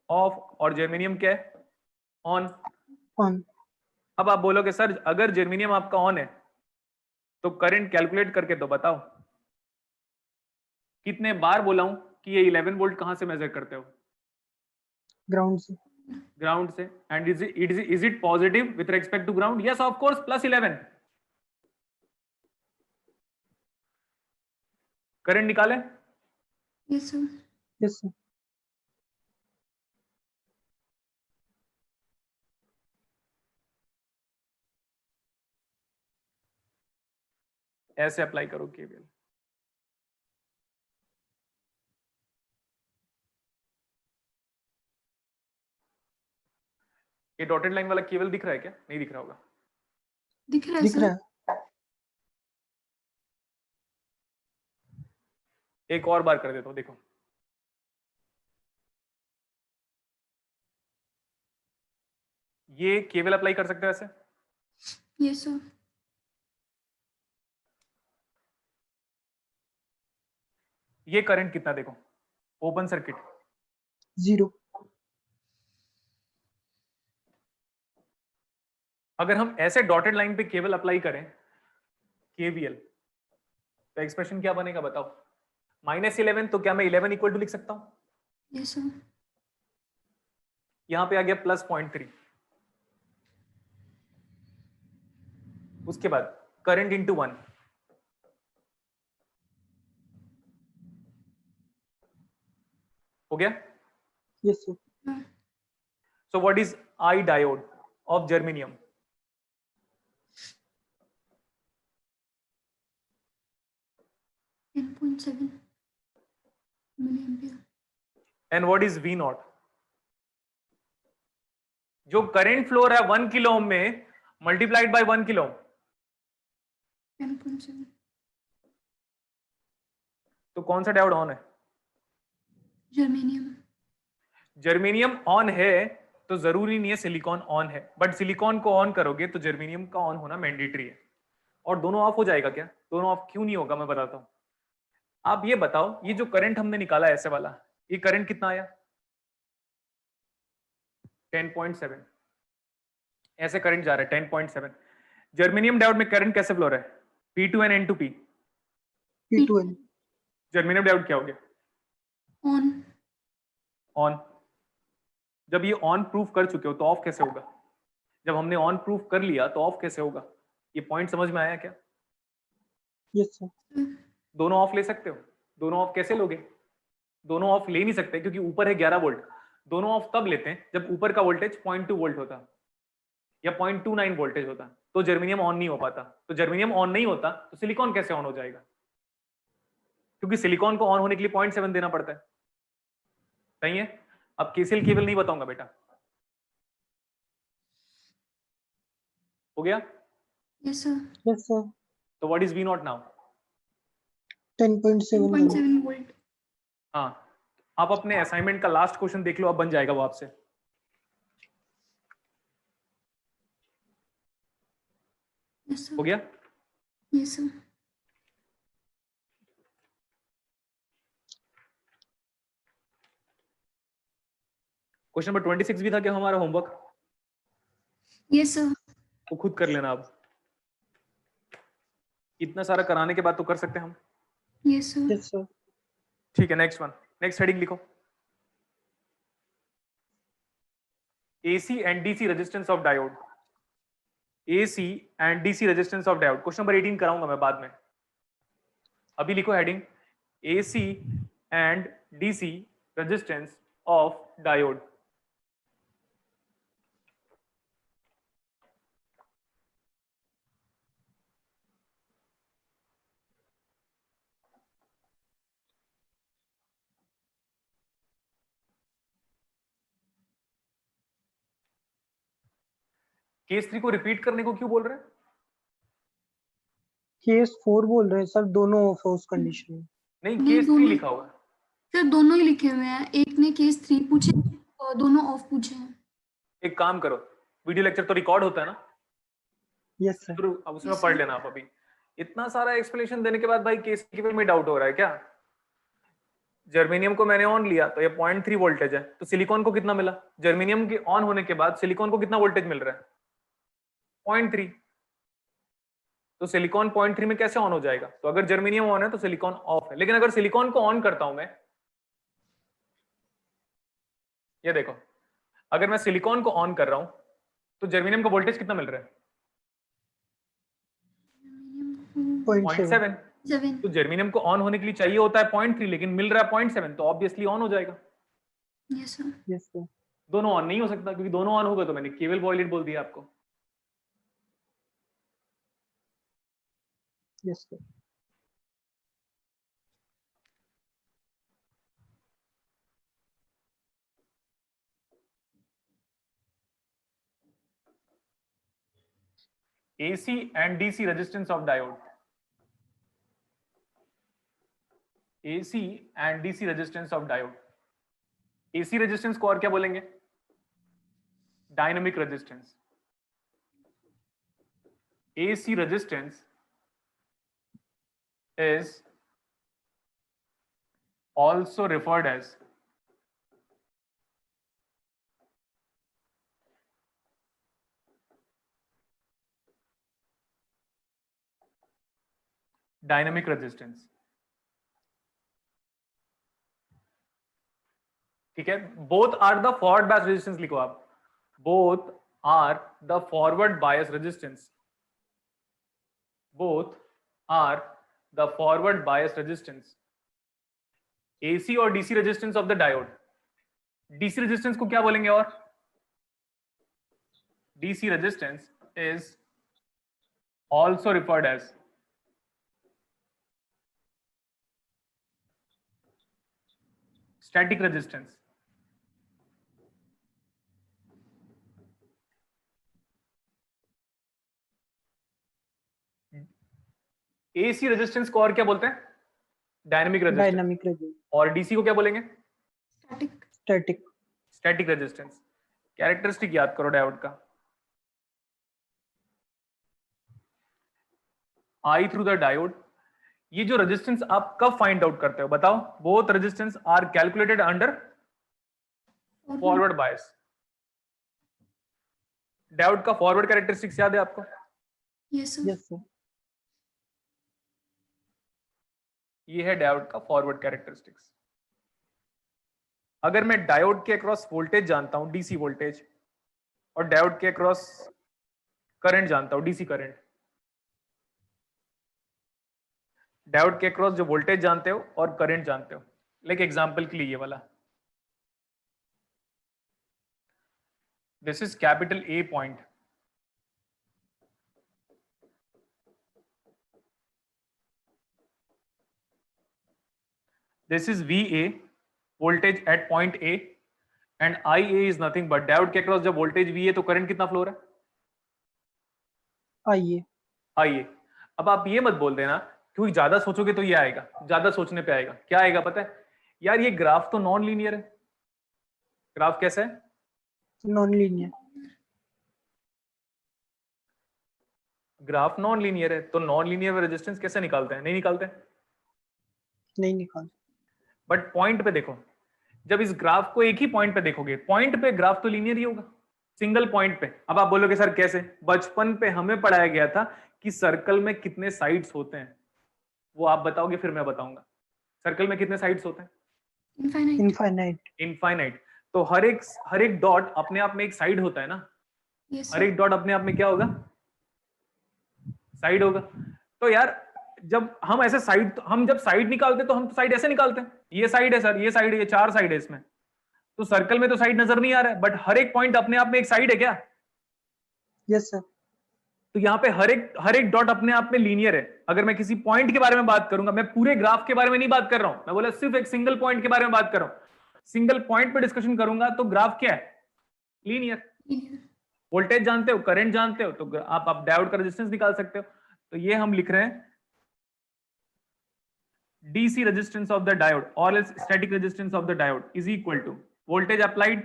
ऑफ, और जर्मेनियम क्या है? ऑन। अब आप बोलोगे सर अगर जर्मेनियम आपका ऑन है तो करंट कैलकुलेट करके तो बताओ। कितने बार बोला हूं कि ये 11 वोल्ट कहां से मेजर करते हो? ग्राउंड से। And is it positive with respect to ground? Yes of course, plus 11। Current निकाले? Yes sir. ऐसे अप्लाई करो केवीएल। ये डॉटेड लाइन वाला केवल दिख रहा है क्या? नहीं दिख रहा होगा। दिख रहा है सर। एक और बार कर देता हूं, देखो। ये केवल अप्लाई कर सकते हो ऐसे? Yes sir. ये करंट कितना देखो, ओपन सर्किट 0। अगर हम ऐसे डॉटेड लाइन पे केवल अप्लाई करें केवीएल, तो एक्सप्रेशन क्या बनेगा बताओ? -11, तो क्या मैं 11 इक्वल टू लिख सकता हूं? Yes sir. यहां पे आ गया +0.3। उसके बाद करंट इंटू 1, हो गया? Yes sir. So what is I diode off germanium? mA। And what is V not? जो करंट फ्लोर है 1 किलो ओम में मल्टीप्लाइड बाय 1 किलो ओम, 10.7। तो कौन सा डायोड ऑन है? जर्मेनियम। जर्मेनियम ऑन है तो जरूरी नहीं है सिलिकॉन ऑन है, बट सिलिकॉन को ऑन करोगे तो जर्मेनियम का ऑन होना मैंडेटरी है। और दोनों ऑफ हो जाएगा क्या? दोनों ऑफ क्यों नहीं होगा मैं बताता हूं। आप ये बताओ, ये जो करंट हमने निकाला ऐसे वाला, ये करंट कितना आया? 10.7। ऐसे करंट जा रहा है 10.7। जर्मेनियम डायोड में करंट कैसे फ्लो रहा है? P2N N2P। P2N। Germanium diode क्या हो गया? ऑन। ऑन। जब ये ऑन प्रूफ कर चुके हो तो ऑफ कैसे होगा? जब हमने ऑन प्रूफ कर लिया तो ऑफ कैसे होगा? ये पॉइंट समझ में आया क्या? Yes sir. दोनों ऑफ ले सकते हो? दोनों ऑफ कैसे लोगे? दोनों ऑफ ले नहीं सकते क्योंकि ऊपर है 11 वोल्ट। दोनों ऑफ तब लेते हैं जब ऊपर का वोल्टेज 0.2 वोल्ट होता या 0.29 वोल्टेज होता, तो जर्मेनियम ऑन नहीं हो पाता। तो जर्मेनियम ऑन नहीं होता तो सिलिकॉन कैसे ऑन हो जाएगा? क्योंकि सिलिकॉन को ऑन होने के लिए 0.7 देना पड़ता है। सही है? अब केसीएल केवल नहीं बताऊंगा बेटा। हो गया? Yes sir. Yes sir. तो what is V naught now? 10.7 10.7 volt. हाँ, आप अपने असाइनमेंट का लास्ट क्वेश्चन देख लो, अब बन जाएगा वो आपसे। Yes sir. हो गया? Yes sir. क्वेश्चन नंबर 26 भी था क्या हमारा होमवर्क? Yes sir. वो खुद कर लेना। अब इतना सारा कराने के बाद तो कर सकते हैं हम। Yes sir. Yes sir. ठीक है, नेक्स्ट वन, नेक्स्ट हेडिंग लिखो। AC and DC resistance of diode. AC and DC resistance of diode question number 18 कराऊंगा मैं बाद में। अभी लिखो heading AC and DC resistance of diode. Case 3 को रिपीट करने को क्यों बोल रहे हैं? केस 4 बोल रहे हैं सर, दोनों ऑफ है उस कंडीशन में। नहीं, नहीं, केस 3 दोनों- लिखा हुआ है। सर दोनों ही लिखे हुए हैं, एक ने केस 3 पूछे और दोनों ऑफ पूछे हैं। एक काम करो, वीडियो लेक्चर तो रिकॉर्ड होता है ना, यस सर। तो अब उसमें Yes, पढ़ sir. लेना आप। अभी इतना सारा एक्सप्लेनेशन देने के बाद भाई केस केवल में डाउट हो रहा है क्या? जर्मेनियम को मैंने ऑन लिया तो ये 0.3 वोल्टेज है, तो सिलिकॉन को कितना मिला? जर्मेनियम के ऑन होने के बाद सिलिकॉन को कितना वोल्टेज मिल रहा है? 0.3। तो सिलिकॉन 0.3 में कैसे ऑन हो जाएगा? तो अगर जर्मेनियम ऑन है तो सिलिकॉन ऑफ है। लेकिन अगर सिलिकॉन को ऑन करता हूं मैं, ये देखो, अगर मैं सिलिकॉन को ऑन कर रहा हूं तो जर्मेनियम का वोल्टेज कितना मिल रहा है? 0.7। 7। तो जर्मेनियम को ऑन होने के लिए चाहिए होता है 0.3, लेकिन मिल रहा है 0.7, तो ऑब्वियसली ऑन हो जाएगा। Yes sir. Yes sir. दोनों ऑन नहीं हो सकता, क्योंकि दोनों ऑन होगा तो मैंने केवल वॉयलेट बोल दिया आपको। Yes sir. AC and DC resistance of diode। AC and DC resistance of diode। AC resistance को और क्या बोलेंगे? dynamic resistance. AC resistance is also referred as dynamic resistance. ठीक है, both are the forward bias resistance लिखो आप, both are the forward bias resistance, both are the forward bias resistance. AC और DC resistance of the diode. DC resistance को क्या बोलेंगे? और DC resistance is also referred as static resistance. AC resistance को और क्या बोलते हैं? Dynamic resistance. Dynamic resistance. और डीसी को क्या बोलेंगे? Static. Static. Static resistance. Characteristic याद करो डायोड का। आई थ्रू द डायोड। ये जो रेजिस्टेंस आप कब फाइंड आउट करते हो बताओ? Both resistance R calculated under forward बायस। डायोड का फॉरवर्ड कैरेक्टरिस्टिक्स याद है आपको? Yes sir. Yes sir. ये है डायोड का फॉरवर्ड कैरेक्टरिस्टिक्स। अगर मैं डायोड के अक्रॉस वोल्टेज जानता हूं डीसी वोल्टेज, और डायोड के अक्रॉस करंट जानता हूं डीसी करंट, डायोड के अक्रॉस जो वोल्टेज जानते हो और करंट जानते हो, लाइक एग्जांपल के लिए ये वाला, this is capital A point, this is VA, voltage at point A, and IA is nothing but diode के अक्रॉस जब वोल्टेज V है तो करंट कितना फ्लो रहा है? IA। अब आप ये मत बोल देना क्योंकि ज्यादा सोचोगे तो ये आएगा, ज्यादा सोचने पे आएगा। क्या आएगा पता है यार? ये ग्राफ तो नॉन लीनियर है। ग्राफ कैसा है? Non linear. Graph non linear है तो नॉन लीनियर में रेजिस्टेंस कैसे निकालते हैं? नहीं निकालते। नहीं निकालते। बट पॉइंट पे देखो, जब इस ग्राफ को एक ही पॉइंट पे देखोगे, पॉइंट पे ग्राफ तो लीनियर ही होगा, सिंगल पॉइंट पे। अब आप बोलोगे सर कैसे? बचपन पे हमें पढ़ाया गया था कि सर्कल में कितने साइड्स होते हैं, वो आप बताओगे फिर मैं बताऊंगा। सर्कल में कितने साइड्स होते हैं? इनफाइनाइट। इनफाइनाइट। तो हर एक डॉट अपने आप में एक साइड होता है ना? यस हर एक डॉट अपने आप में क्या होगा? साइड होगा। तो यार जब हम ऐसे साइड, हम जब साइड निकालते तो हम तो साइड ऐसे निकालते हैं, ये साइड है सर, ये साइड है, ये चार साइड है इसमें, तो सर्कल में तो साइड नजर नहीं आ रहा है, बट हर एक पॉइंट अपने आप में एक साइड है क्या? Yes sir. तो यहाँ पे हर एक डॉट अपने आप में लीनियर है। अगर मैं किसी पॉइंट के बारे में बात करूंगा, मैं पूरे ग्राफ के बारे में नहीं बात कर रहा हूं, मैं बोला सिर्फ एक सिंगल पॉइंट के बारे में बात कर रहा हूं। सिंगल पॉइंट पे डिस्कशन करूंगा तो ग्राफ क्या है? लीनियर। वोल्टेज जानते हो, करंट जानते हो, तो आप डायोड का रेजिस्टेंस निकाल सकते हो। तो ये हम लिख रहे हैं DC resistance of the diode or else static resistance of the diode is equal to voltage applied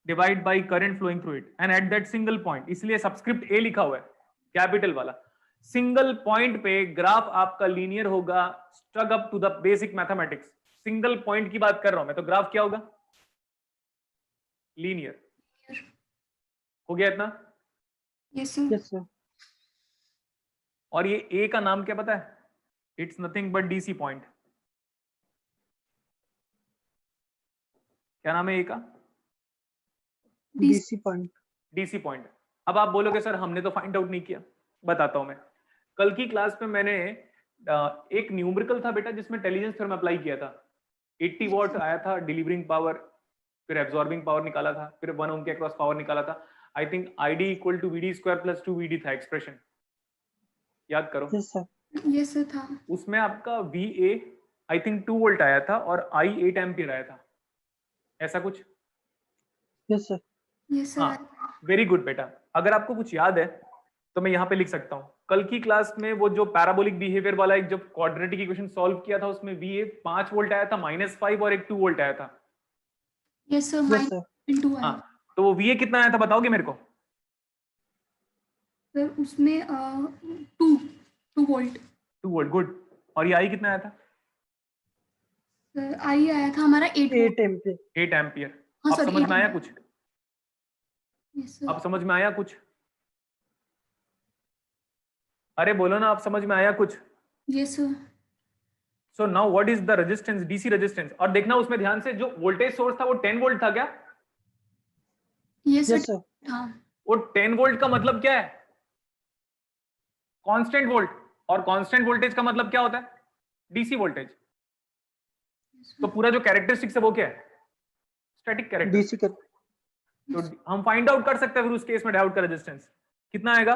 divide by current flowing through it and at that single point, इसलिए सबस्क्रिप्ट A लिखा हुआ है कैपिटल वाला। सिंगल पॉइंट पे ग्राफ आपका लीनियर होगा, stuck up to the basic mathematics. Single point की बात कर रहा हूं मैं, तो ग्राफ क्या होगा? लीनियर। हो गया इतना? Yes sir. Yes sir. और ये A का नाम क्या पता है? It's nothing but DC point। क्या नाम है ए का? DC point. DC point. अब आप बोलोगे सर हमने तो फाइंड आउट नहीं किया। बताता हूं मैं। कल की क्लास में मैंने एक न्यूमेरिकल था बेटा जिसमें इंटेलिजेंस थ्योरम अप्लाई किया था। 80 वॉट आया था डिलीवरिंग पावर, फिर एब्जॉर्बिंग पावर निकाला था, फिर 1 ओम के अक्रॉस पावर निकाला था। I think ID equal to VD square plus 2VD था एक्सप्रेशन, याद करो। Yes sir. यस सर था। उसमें आपका VA आई थिंक 2 वोल्ट आया था और I 8 एम्पियर आया था, ऐसा कुछ। Yes sir. Yes sir. हाँ, वेरी गुड बेटा। अगर आपको कुछ याद है तो मैं यहाँ पे लिख सकता हूँ। कल की क्लास में वो जो पैराबोलिक बिहेवियर वाला एक जब क्वाड्रेटिक इक्वेशन सॉल्व किया था उसमें VA 5 वोल्ट आया था, -5 और एक 2 वोल्ट आया था। Yes sir. हाँ, तो वो VA कितना आया था बताओगे मेरे को? सर उसमें 2 वोल्ट 2 वोल्ट, गुड। और ये I कितना आया था? सर आई आया था हमारा 8 8 एम्पियर 8 एम्पियर। हाँ अब सॉरी समझ में आया कुछ? यस सर अब समझ में आया कुछ? अरे बोलो ना, आप समझ में आया कुछ? Yes sir so now what is the resistance, DC resistance? और देखना उसमें ध्यान से, जो वोल्टेज सोर्स था वो 10 वोल्ट था क्या? यस यस सर सर हाँ वो 10 वोल्ट का मतलब क्या है? Constant volt. और कांस्टेंट वोल्टेज का मतलब क्या होता है? DC voltage. तो पूरा जो कैरेक्टरिस्टिक्स है वो क्या है? Static characteristic. डीसी कर तो हम फाइंड आउट कर सकते हैं फिर उस केस में डायोड का रेजिस्टेंस कितना आएगा?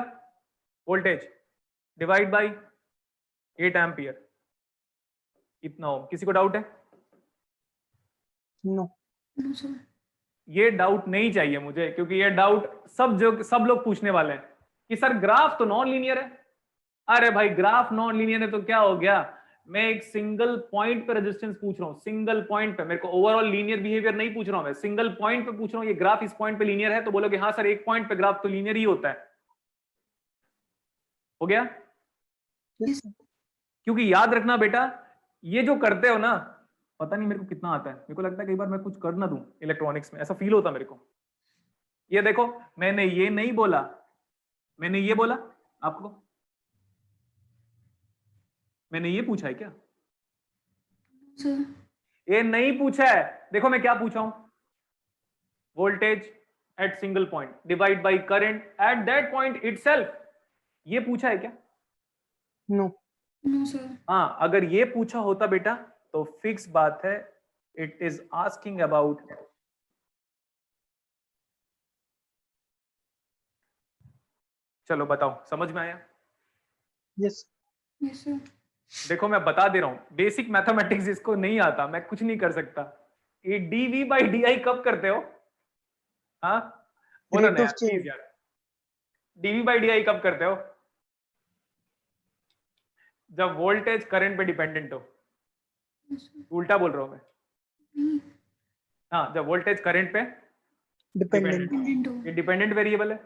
वोल्टेज डिवाइड बाय 8 एम्पियर, इतना हो। किसी को डाउट है? नो नो सर ये डाउट नहीं चाहिए मुझे, क्योंकि ये डाउट सब लोग पूछने वाले हैं कि सर ग्राफ तो नॉन लीनियर है। अरे भाई ग्राफ नॉन लीनियर है तो क्या हो गया? मैं एक सिंगल पॉइंट पे रेजिस्टेंस पूछ रहा हूं, सिंगल पॉइंट पे। मेरे को ओवरऑल लीनियर बिहेवियर नहीं पूछ रहा हूं, मैं सिंगल पॉइंट पे पूछ रहा हूं। ये ग्राफ इस पॉइंट पे लीनियर है तो बोलोगे हाँ सर एक पॉइंट पे ग्राफ तो लीनियर ही होता है। हो गया? यस सर क्योंकि याद रखना बेटा, ये जो करते हो ना, पता नहीं मेरे को कितना आता है, मेरे को लगता है कई बार मैं कुछ कर ना दूं इलेक्ट्रॉनिक्स में, ऐसा फील होता मेरे को। ये देखो, मैंने ये नहीं बोला, मैंने ये बोला आपको, मैंने ये पूछा है क्या? सर ये नहीं पूछा है। देखो मैं क्या पूछा हूं, voltage at single point divide by current at that point itself, ये पूछा है क्या? नो नो सर हाँ, अगर ये पूछा होता बेटा तो फिक्स बात है, इट इज आस्किंग अबाउट चलो बताओ, समझ में आया? यस यस सर देखो मैं बता दे रहा हूं, बेसिक मैथमेटिक्स इसको नहीं आता, मैं कुछ नहीं कर सकता। ये डीवी बाई डी आई कब करते हो? हाँ बोलो ना यार प्लीज यार, डीवी बाई डी आई कब करते हो? जब वोल्टेज करंट पे डिपेंडेंट हो। उल्टा बोल रहा हूं मैं। हाँ, जब वोल्टेज करंट पे डिपेंडेंट डिपेंडेंट हो ये डिपेंडेंट वेरिएबल है,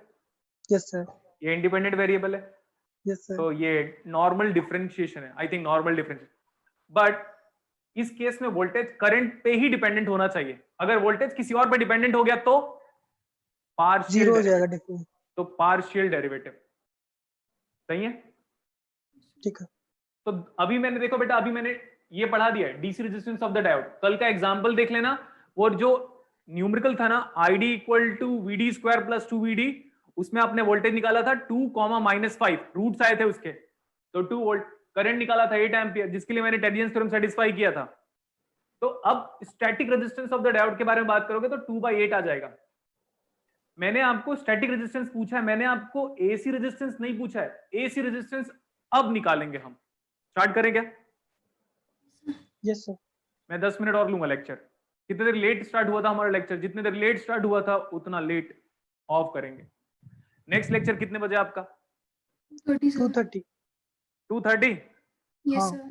यस सर ये इंडिपेंडेंट वेरिएबल है। यस सर तो ये नॉर्मल डिफरेंशिएशन है, I think normal differentiation. But इस केस में वोल्टेज करंट पे ही डिपेंडेंट होना चाहिए। अगर वोल्टेज किसी और पे डिपेंडेंट हो गया तो पार्शियल जीरो हो जाएगा डिफरेंस तो पार्शियल डेरिवेटिव। सही है? ठीक है तो अभी मैंने देखो बेटा, अभी मैंने ये पढ़ा दिया है DC resistance of the diode. कल का एग्जांपल देख लेना, और जो न्यूमेरिकल था ना ID equal to VD square plus 2VD, उसमें आपने वोल्टेज निकाला था 2, -5 रूट्स आए थे उसके, तो 2 वोल्ट। करंट निकाला था 8 एम्पियर, जिसके लिए मैंने टेडियंस थ्योरम सेटिस्फाई किया था। तो अब static resistance of the diode के बारे में बात करोगे तो 2/8 आ जाएगा। मैंने आपको स्टैटिक रेजिस्टेंस पूछा है, मैंने आपको AC रेजिस्टेंस नहीं पूछा है। AC रेजिस्टेंस अब निकालेंगे हम। स्टार्ट करें क्या? यस सर मैं 10 मिनट और लूंगा लेक्चर। कितने देर लेट स्टार्ट हुआ था हमारा लेक्चर, जितने देर लेट स्टार्ट हुआ था उतना लेट ऑफ करेंगे। नेक्स्ट लेक्चर कितने बजे आपका? 30 सर 230 2:30? यस हाँ। सर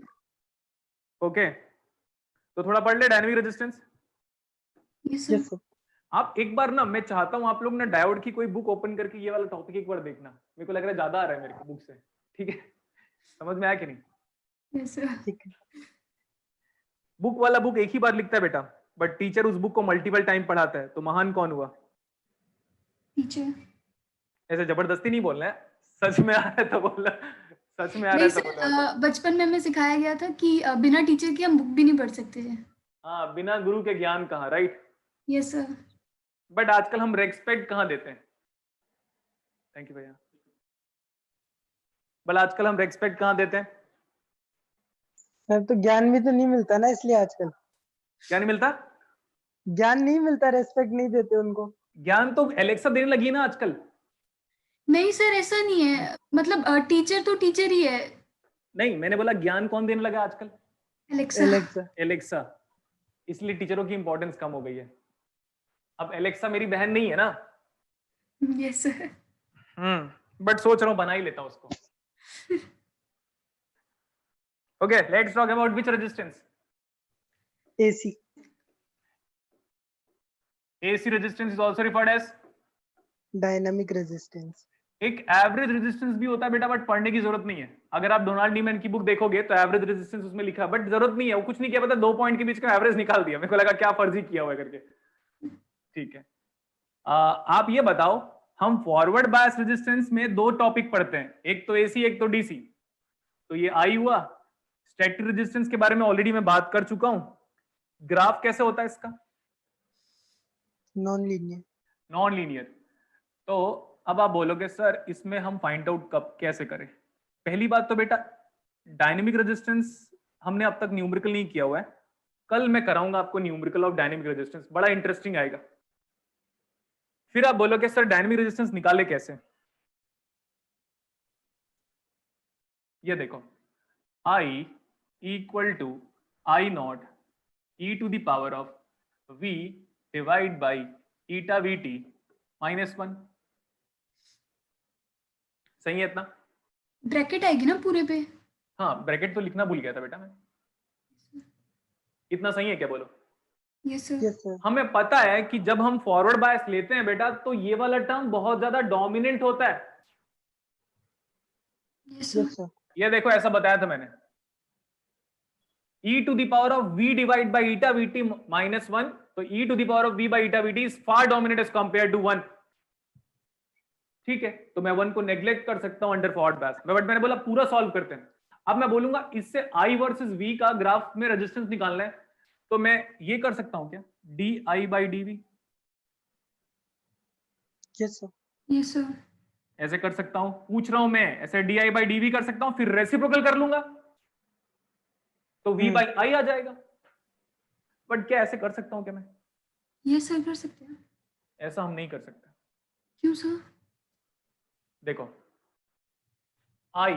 ओके, तो थोड़ा पढ़ ले dynamic resistance. Yes yes sir sir आप एक बार ना, मैं चाहता हूं आप लोग ना डायोड की कोई बुक ओपन करके ये वाला टॉपिक एक बार देखना। मेरे को लग रहा है ज्यादा आ रहा है मेरे को बुक से, ठीक है? समझ में आया कि नहीं? यस सर ठीक है बुक वाला बुक एक ही बार लिखता है बेटा, बट टीचर उस बुक को मल्टीपल टाइम पढ़ाता है। तो महान कौन हुआ? टीचर ऐसे जबरदस्ती नहीं बोलना है, सच में आ रहा है तो बोलना, सच में आ रहा नहीं है तो बोलना। सर बचपन में हमें सिखाया गया था कि बिना टीचर के हम बुक भी नहीं पढ़ सकते थे। हाँ, बिना गुरु के ज्ञान कहाँ, राइट? यस सर बट आजकल हम रेस्पेक्ट कहाँ देते हैं? थैंक यू भैया। बट आजकल हम रेस्पेक्ट कहाँ देते हैं? सर तो ज्ञान भी तो नहीं मिलता ना, इसलिए आजकल क्या नहीं मिलता? ज्ञान नहीं मिलता, रेस्पेक्ट नहीं देते उनको। ज्ञान तो एलेक्सा देने लगी है ना आजकल। नहीं सर ऐसा नहीं है, मतलब टीचर तो टीचर ही है। नहीं, मैंने बोला ज्ञान कौन देने लगा आजकल? Alexa Alexa Alexa. इसलिए टीचरों की इंपॉर्टेंस कम हो गई है। अब एलेक्सा मेरी बहन नहीं है ना। यस सर बट सोच रहा हूं बना ही लेता हूं उसको। Okay, let's talk about which resistance. AC AC resistance is also referred as dynamic resistance. एक एवरेज रेजिस्टेंस भी होता है बेटा, बट पढ़ने की जरूरत नहीं है। अगर आप डोनाल्ड नीमैन की बुक देखोगे तो एवरेज रेजिस्टेंस उसमें लिखा है, बट जरूरत नहीं है, वो कुछ नहीं किया, पता 2 पॉइंट के बीच का एवरेज निकाल दिया। मेरे को लगा क्या फर्जी किया हुआ है करके। ठीक है, आप ये बताओ, हम फॉरवर्ड बायस रेजिस्टेंस में 2 टॉपिक पढ़ते हैं, एक तो एसी एक तो डीसी। तो ये आई हुआ। स्टैटिक रेजिस्टेंस के बारे में ऑलरेडी मैं बात कर चुका हूं। ग्राफ कैसे होता है इसका? Non linear. Non linear. तो अब आप बोलोगे सर इसमें हम फाइंड आउट कब कैसे करें? पहली बात तो बेटा, डायनेमिक रेजिस्टेंस हमने अब तक न्यूमेरिकल नहीं किया हुआ है। कल मैं कराऊंगा आपको न्यूमेरिकल ऑफ डायनेमिक रेजिस्टेंस, बड़ा इंटरेस्टिंग आएगा। फिर आप बोलोगे सर डायनेमिक रेजिस्टेंस निकाले कैसे? ये देखो, I equal to I naught e to the power of v divide by eta V T -1। सही है इतना? ब्रैकेट आएगी ना पूरे पे? हाँ, ब्रैकेट तो लिखना भूल गया था बेटा मैं। इतना सही है क्या? बोलो। Yes sir. Yes sir. हमें पता है कि जब हम फॉरवर्ड बायस लेते हैं बेटा, तो ये वाला टर्म बहुत ज्यादा डोमिनेंट होता है। Yes yes sir. सर। ये देखो, ऐसा बताया था मैंने, e to the power of v divide by eta V T -1। तो e to the power of v by eta V T is far dominant as compare to 1। ठीक है, तो मैं 1 को नेग्लेक्ट कर सकता हूं अंडर फॉरवर्ड बायस, बट मैंने बोला पूरा सॉल्व करते हैं। अब मैं बोलूंगा इससे I वर्सेस V का ग्राफ में रेजिस्टेंस निकालना है, तो मैं ये कर सकता हूं क्या? di by dv। Yes sir. Yes sir. ऐसे कर सकता हूं, पूछ रहा हूं मैं, ऐसे di बाई dv कर सकता हूं, फिर रेसिप्रोकल कर लूंगा तो v बाई i आ जाएगा। बट क्या ऐसे कर सकता हूं क्या मैं? यस सर, कर सकते हैं। ऐसा हम नहीं कर सकते। क्यों सर? देखो, I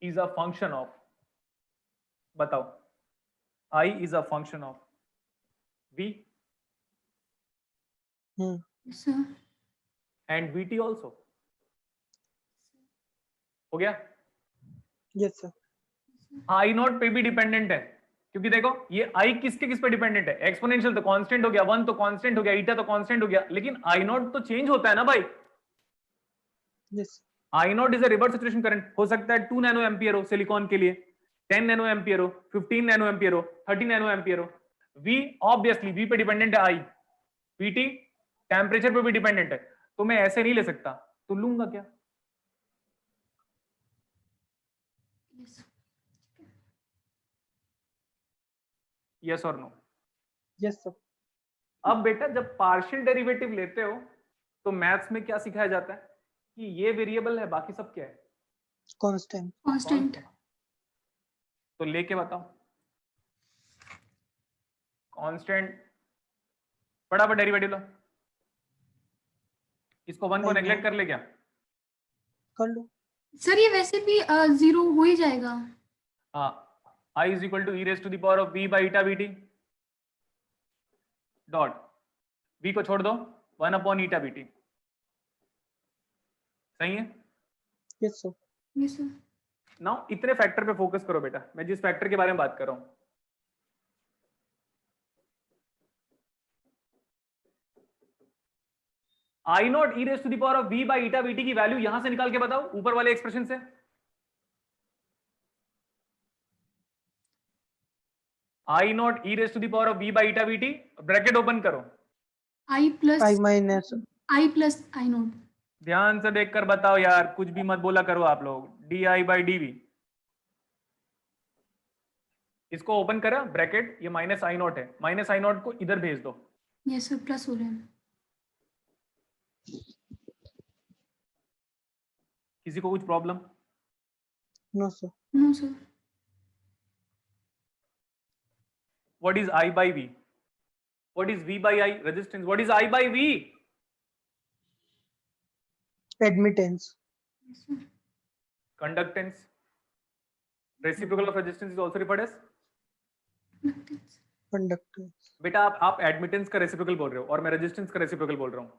is a function of, बताओ, I is a function of V yes sir. and VT also। हो गया? Yes sir. I नॉट पे भी डिपेंडेंट है, क्योंकि देखो ये I किसके किस पे डिपेंडेंट है? एक्सपोनेंशियल तो कांस्टेंट हो गया, 1 तो कांस्टेंट हो गया, ईटा तो कांस्टेंट हो गया, लेकिन I नॉट तो चेंज होता है ना भाई। Yes. I not is a reverse saturation current. हो सकता है 2 नैनो एम्पियर हो सिलिकॉन के लिए, 10 नैनो एम्पियर हो, 15 नैनो एम्पियर हो, 30 नैनो एम्पियर हो। V ऑब्वियसली V पे डिपेंडेंट है I। VT टेम्परेचर पे भी डिपेंडेंट है, तो मैं ऐसे नहीं ले सकता। तो लूंगा क्या? यस। यस और नो? Yes sir. अब बेटा जब पार्शियल डेरिवेटिव लेते हो तो मैथ्स में क्या सिखाया जाता है कि ये वेरिएबल है, बाकी सब क्या है? कांस्टेंट। कांस्टेंट। तो लेके बताओ, कांस्टेंट फटाफट डेरिवेटिव लो। इसको 1 को नेग्लेक्ट कर ले क्या? कर लो सर, ये वैसे भी 0 हो ही जाएगा। हाँ, I is equal to e raised to the power of v by eta vt dot, v को छोड़ दो, 1 अपॉन eta vt। सही है? Yes sir. Yes sir. Now इतने फैक्टर पे फोकस करो बेटा, मैं जिस फैक्टर के बारे में बात कर रहा हूं। I not e raised to the power of v by eta vt की वैल्यू यहां से निकाल के बताओ, ऊपर वाले एक्सप्रेशन से। I not e raised to the power of v by eta vt, bracket open करो, I plus I minus I not. ध्यान से देखकर बताओ यार, कुछ भी मत बोला करो आप लोग। di बाई dv, इसको ओपन करा ब्रैकेट, ये माइनस आई नॉट है, माइनस आई नॉट को इधर भेज दो। यस सर, प्लस हो रहा है। किसी को कुछ problem? No sir. No sir. What is I by V? What is V by I? Resistance. What is I by V? Admittance. Conductance. Reciprocal of resistance is also referred as? Conductance. बेटा आप एडमिटेंस का रेसिप्रोकल बोल रहे हो और मैं रेजिस्टेंस का रेसिप्रोकल बोल रहा हूं।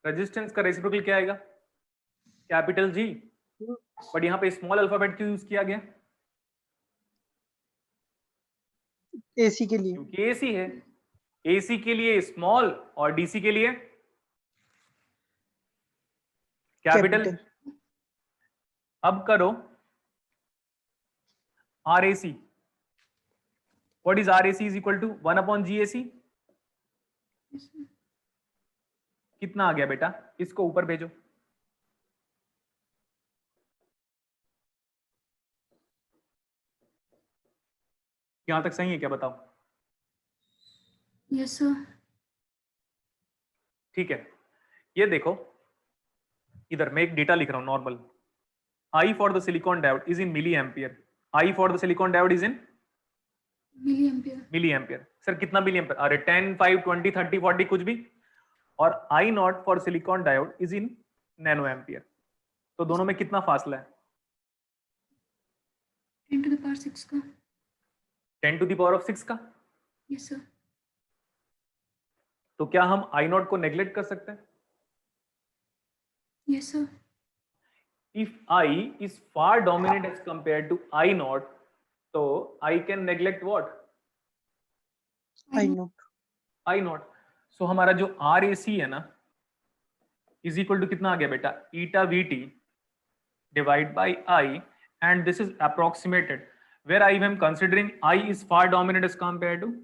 रेजिस्टेंस का रेसिप्रोकल क्या आएगा? Capital G। बट यहां पे स्मॉल अल्फाबेट क्यों यूज किया गया? एसी के लिए। क्योंकि AC है। AC के लिए स्मॉल और DC के लिए कैपिटल। अब करो RAC। What is RAC is equal to 1/GAC। कितना आ गया बेटा, इसको ऊपर भेजो। यहां तक सही है क्या, बताओ। Yes sir. ठीक है, ये देखो इधर मैं एक डेटा लिख रहा हूं normal. I for the silicon diode is in milliampere. I for the silicon diode is in milliampere. Sir कितना milliampere? अरे 10, 5, 20, 30, 40 कुछ भी। और I not for silicon diode is in nanoampere. तो दोनों में कितना फासला है? 10 to the power 6 का। 10 to the power of 6 का। Yes sir. तो क्या हम I नॉट को नेग्लेक्ट कर सकते हैं? Yes sir. If I is far dominant as compared to I naught, so I can neglect what? I naught. I naught. So हमारा जो RAC है ना is equal to कितना आ गया बेटा? Eta VT divide by I, and this is approximated where I am considering I is far dominant as compared to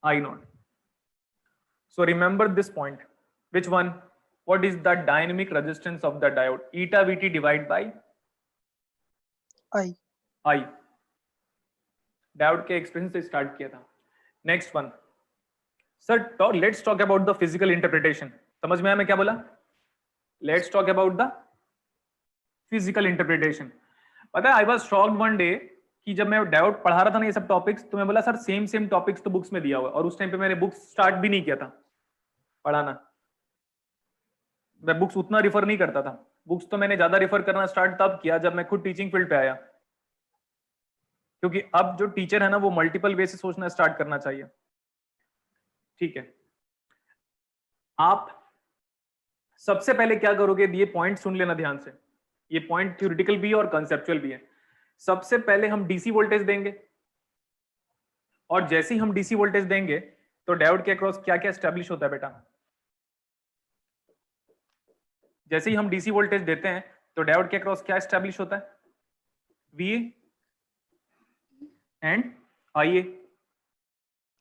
I naught. So remember this point. Which one? What is the dynamic resistance of the diode? Eta VT divided by I. Diode के एक्सप्रेशन से स्टार्ट किया था। Next one sir, let's talk about the physical interpretation. समझ में आया मैं क्या बोला? Let's talk about the physical interpretation. पता है, I was shocked one day कि जब मैं डायोड पढ़ा रहा था ना ये सब टॉपिक्स, तो मैं बोला सर सेम टॉपिक्स तो बुक्स में दिया हुआ है, और उस टाइम पे मैंने बुक्स स्टार्ट भी नहीं किया था पढ़ाना। मैं बुक्स उतना रिफर नहीं करता था। बुक्स तो मैंने ज्यादा रिफर करना स्टार्ट तब किया जब मैं खुद टीचिंग फील्ड पे आया, क्योंकि अब जो टीचर है ना वो मल्टीपल वे से सोचना स्टार्ट करना चाहिए। ठीक है, आप सबसे पहले क्या करोगे, ये पॉइंट सुन लेना ध्यान से, ये पॉइंट थ्योरेटिकल भी है और कंसेप्चुअल भी है। सबसे पहले हम डीसी वोल्टेज देंगे, और जैसे ही हम डीसी वोल्टेज देंगे तो डायोड के अक्रॉस क्या क्या एस्टेब्लिश होता है बेटा? जैसे ही हम डीसी वोल्टेज देते हैं तो डायोड के अक्रॉस क्या एस्टेब्लिश होता है? वीए एंड आईए।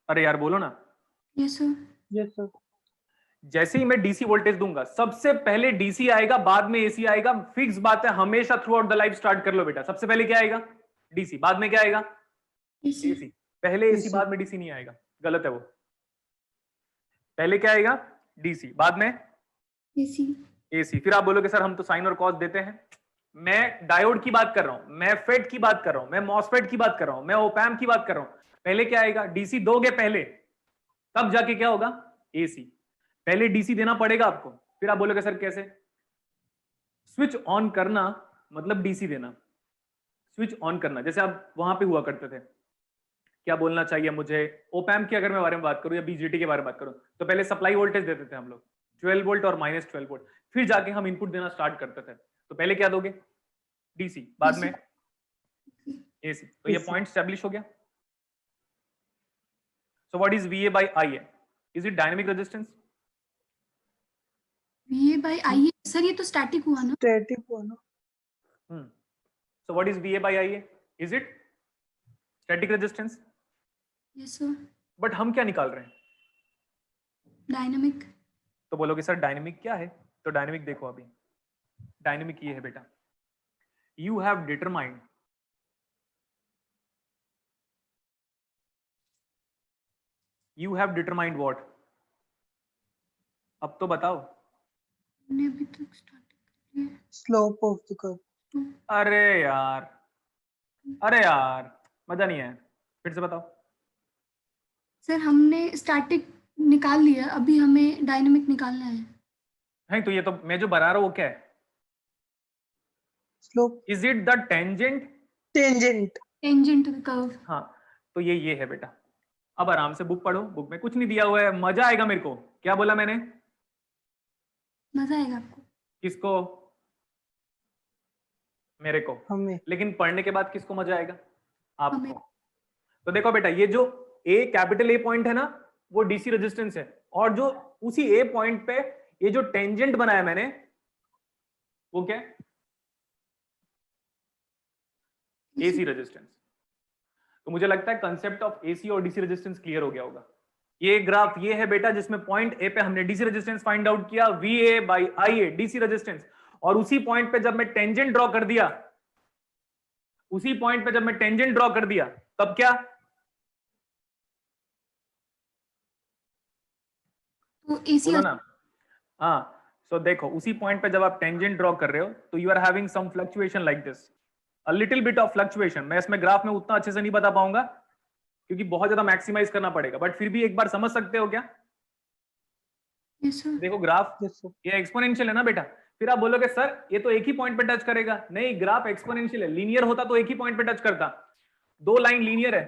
अरे यार बोलो ना। Yes sir. Yes sir. जैसे ही मैं डीसी वोल्टेज दूंगा सबसे पहले डीसी आएगा, बाद में एसी आएगा। फिक्स बात है, हमेशा through out the life start कर लो बेटा। सबसे पहले क्या आएगा? डीसी, बाद में क्या आएगा? एसी। पहले एसी बाद में डीसी नहीं आएगा, गलत है वो। पहले क्या आएगा? डीसी, बाद में एसी। फिर आप बोलोगे सर हम तो साइन और कॉस देते हैं। मैं डायोड की बात कर रहा हूं, मैं फेट की बात कर रहा हूं, मैं मॉसफेट की बात कर रहा हूं, मैं ओपैम्प की बात कर रहा हूं। पहले क्या आएगा? डीसी दोगे पहले, तब जाके क्या होगा? एसी। पहले डीसी देना पड़ेगा आपको। फिर आप बोलोगे सर कैसे? स्विच ऑन करना मतलब डीसी देना। स्विच ऑन करना, जैसे आप वहां पे हुआ करते थे, क्या बोलना चाहिए मुझे, ओपैम्प की अगर मैं बारे में बात करूं या बीजेटी के बारे में बात करूं, तो पहले सप्लाई वोल्टेज देते थे हम लोग 12 वोल्ट और -12 वोल्ट। फिर जाके हम इनपुट देना स्टार्ट करते थे। तो पहले क्या दोगे? डीसी, बाद में एसी। तो ये पॉइंट एस्टैब्लिश हो गया। So what is VA by IA? Is it dynamic resistance? VA by IA sir, ये तो स्टैटिक हुआ ना? स्टैटिक हुआ ना। So what is VA by IA? Is it static resistance? Yes sir. But हम क्या निकाल रहे हैं? डायनामिक। तो बोलोगे सर डायनेमिक क्या है? तो डायनेमिक देखो, अभी डायनेमिक ये है बेटा, यू हैव डिटरमाइंड व्हाट? अब तो बताओ। अभी तक start slope of the curve. अरे यार मजा नहीं है, फिर से बताओ। सर हमने स्टैटिक निकाल लिया, अभी हमें डायनामिक निकालना है। नहीं तो ये तो मैं जो बना रहा हूँ वो क्या है? Slope. Is it the tangent? Tangent to the curve. हाँ, तो ये है बेटा। अब आराम से बुक पढ़ो, बुक में कुछ नहीं दिया हुआ है, मजा आएगा मेरे को। क्या बोला मैंने? मजा आएगा आपको। किसको? मेरे को। हमें। लेकिन पढ़ने के बाद किसको मजा आएगा? हमें। आपको। तो देखो बेटा, ये जो ए कैपिटल ए पॉइंट है ना, वो डीसी रेजिस्टेंस है, और जो उसी ए पॉइंट पे ये जो टेंजेंट बनाया मैंने वो क्या है? AC resistance. तो मुझे लगता है कंसेप्ट ऑफ एसी और डीसी रेजिस्टेंस क्लियर हो गया होगा। ये ग्राफ ये है बेटा जिसमें पॉइंट ए पे हमने डीसी रेजिस्टेंस फाइंड आउट किया, VA by IA DC resistance, और उसी पॉइंट पे जब मैं टेंजेंट ड्रॉ कर दिया, उसी पॉइंट पे जब मैं टेंजेंट ड्रॉ कर दिया तब क्या? तो एसी बोलो ना। हाँ, सो देखो उसी पॉइंट पे जब आप टेंजेंट ड्रॉ कर रहे हो तो you are having some fluctuation like this, a little bit of fluctuation. मैं इसमें ग्राफ में उतना अच्छे से नहीं बता पाऊंगा क्योंकि बहुत ज्यादा मैक्सिमाइज करना पड़ेगा, बट फिर भी एक बार समझ सकते हो क्या? Yes sir. देखो ग्राफ ये एक्सपोनेंशियल है ना बेटा, फिर आप बोलोगे सर ये तो एक ही पॉइंट पे टच करेगा। नहीं, ग्राफ एक्सपोनेंशियल है, लीनियर होता तो एक ही पॉइंट पे टच करता। दो लाइन लीनियर है,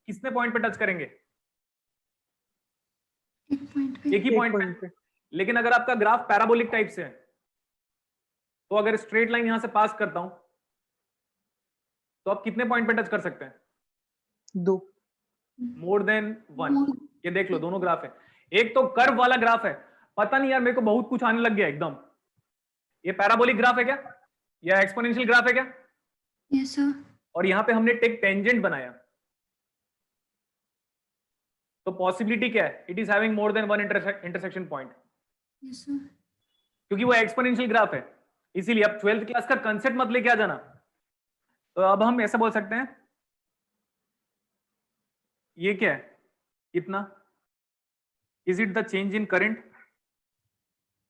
किसने पॉइंट पे टच करेंगे? एक ही पॉइंट पे। लेकिन अगर आपका ग्राफ पैराबोलिक टाइप से है तो अगर स्ट्रेट लाइन यहां से पास करता हूं तो आप कितने पॉइंट पे टच कर सकते हैं? 2, मोर देन 1। ये देख लो दोनों ग्राफ है, एक तो कर्व वाला ग्राफ है। पता नहीं यार मेरे को बहुत कुछ आने लग गया एकदम। ये पैराबोलिक ग्राफ है क्या या एक्सपोनेंशियल ग्राफ है क्या? Yes sir. और यहां पे हमने एक टेंजेंट बनाया, तो पॉसिबिलिटी क्या है? It is having more than one intersection point, yes sir. क्योंकि वो एक्सपोनेंशियल ग्राफ है। इसीलिए अब 12th क्लास का कंसेप्ट मत लेके आ जाना। तो अब हम ऐसा बोल सकते हैं ये क्या है इतना? Is it the change in current?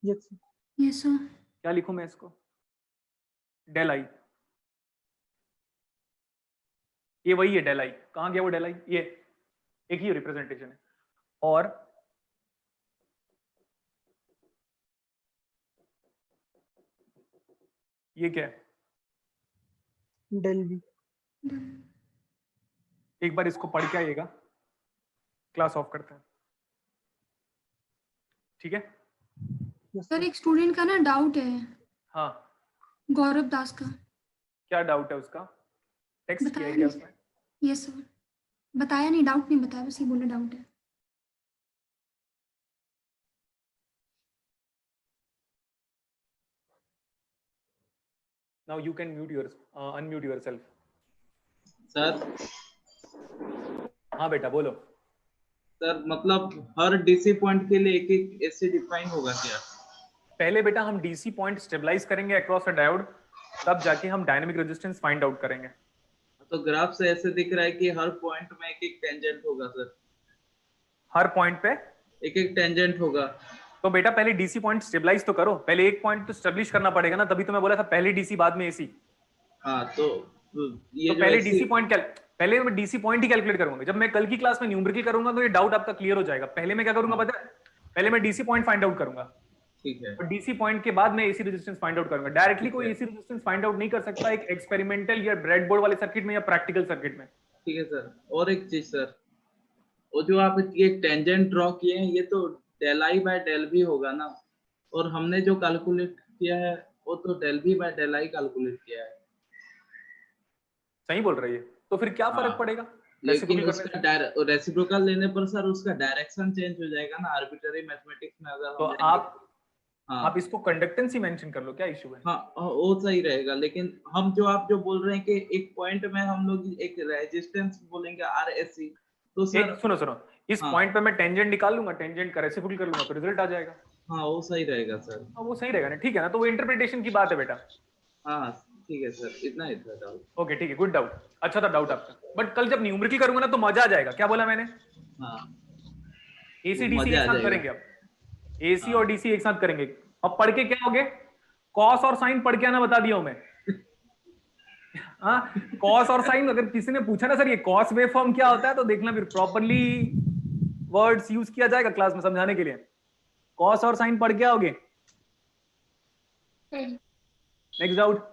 Yes yes sir. क्या लिखूं मैं इसको? Del I. ये वही है डेल आई। कहां गया वो डेल आई? ये एक ही रिप्रेजेंटेशन है। और ये क्या है? Del B. एक बार इसको पढ़ के आइएगा, क्लास ऑफ करते हैं, ठीक है? सर एक स्टूडेंट का ना डाउट है। हाँ, गौरव दास का। क्या डाउट है उसका? टेक्स्ट किया है बताया क्या नहीं उसने? Yes sir. बताया नहीं, डाउट नहीं बताया, बस ये बोला डाउट है। Now you can unmute yourself. Sir हाँ बेटा बोलो। सर मतलब हर डीसी पॉइंट के लिए एक एक ऐसे डिफाइन होगा क्या? पहले बेटा हम डीसी पॉइंट स्टेबलाइज करेंगे अक्रॉस अ डायोड, तब जाके हम डायनेमिक रेजिस्टेंस फाइंड आउट करेंगे। तो ग्राफ से ऐसे दिख रहा है कि हर पॉइंट में एक एक टेंजेंट होगा सर। हर पॉइंट पे एक एक टेंजेंट होगा। तो बेटा पहले डीसी पॉइंट स्टेबलाइज तो करो, पहले एक पॉइंट तो स्टेब्लिश करना पड़ेगा ना, तभी तो मैं बोला था पहले डीसी बाद में एसी। हाँ तो ये तो जो पहले ऐसी- डीसी पॉइंट पहले मैं डीसी पॉइंट ही कैलकुलेट करूंगा। जब मैं कल की क्लास में न्यूमेरिकल करूंगा तो ये डाउट आपका क्लियर हो जाएगा। पहले मैं क्या करूंगा पता है? पहले मैं डीसी पॉइंट फाइंड आउट करूंगा, ठीक है। और डीसी पॉइंट के बाद मैं एसी रेजिस्टेंस फाइंड आउट करूंगा। डायरेक्टली कोई एसी रेजिस्टेंस फाइंड आउट नहीं कर सकता एक एक्सपेरिमेंटल या ब्रेडबोर्ड वाले सर्किट में या प्रैक्टिकल सर्किट में। ठीक है सर। और एक चीज सर, वो जो आप ये टेंजेंट ड्रॉ किए हैं ये तो del I by del B होगा ना, और हमने जो कैलकुलेट किया है वो तो del B by del I calculate किया है। सही बोल रही है, तो फिर क्या फर्क पड़ेगा? लेकिन उसका रेसिप्रोकल लेने पर सर उसका डायरेक्शन चेंज हो जाएगा ना, आर्बिट्ररी मैथमेटिक्स में अगर तो हाँ। आप इसको कंडक्टेंस ही मेंशन कर लो, क्या इशू है? हाँ वो सही रहेगा, लेकिन हम जो आप जो बोल रहे हैं कि एक पॉइंट में हम लोग एक रेजिस्टेंस बोलेंगे आरएससी, तो सर सुनो इस पॉइंट पे मैं टेंजेंट निकाल लूंगा, टेंजेंट का रेसिप्रोकल कर लूंगा तो रिजल्ट आ जाएगा। हाँ वो सही रहेगा सर। हाँ वो सही रहेगा ना, ठीक है ना? तो वो इंटरप्रिटेशन की बात है बेटा। हाँ ठीक है सर, इतना ही था डाउट। ओके ठीक है, गुड डाउट, अच्छा था डाउट आपका। बट कल जब न्यूमेरिकल करूंगा ना तो मजा आ जाएगा। क्या बोला मैंने? हाँ एसी डीसी एक साथ करेंगे, अब एसी और डीसी एक साथ करेंगे। अब पढ़ के क्या होगे? कॉस और साइन पढ़ के आना बता दिया हूं मैं। हाँ, कॉस और साइन अगर किसी ने पूछा ना सर ये कॉस वेव फॉर्म क्या होता है, तो देखना फिर प्रॉपर्ली वर्ड्स यूज किया जाएगा क्लास में समझाने के लिए। कॉस और साइन पढ़ के आओगे। Next doubt.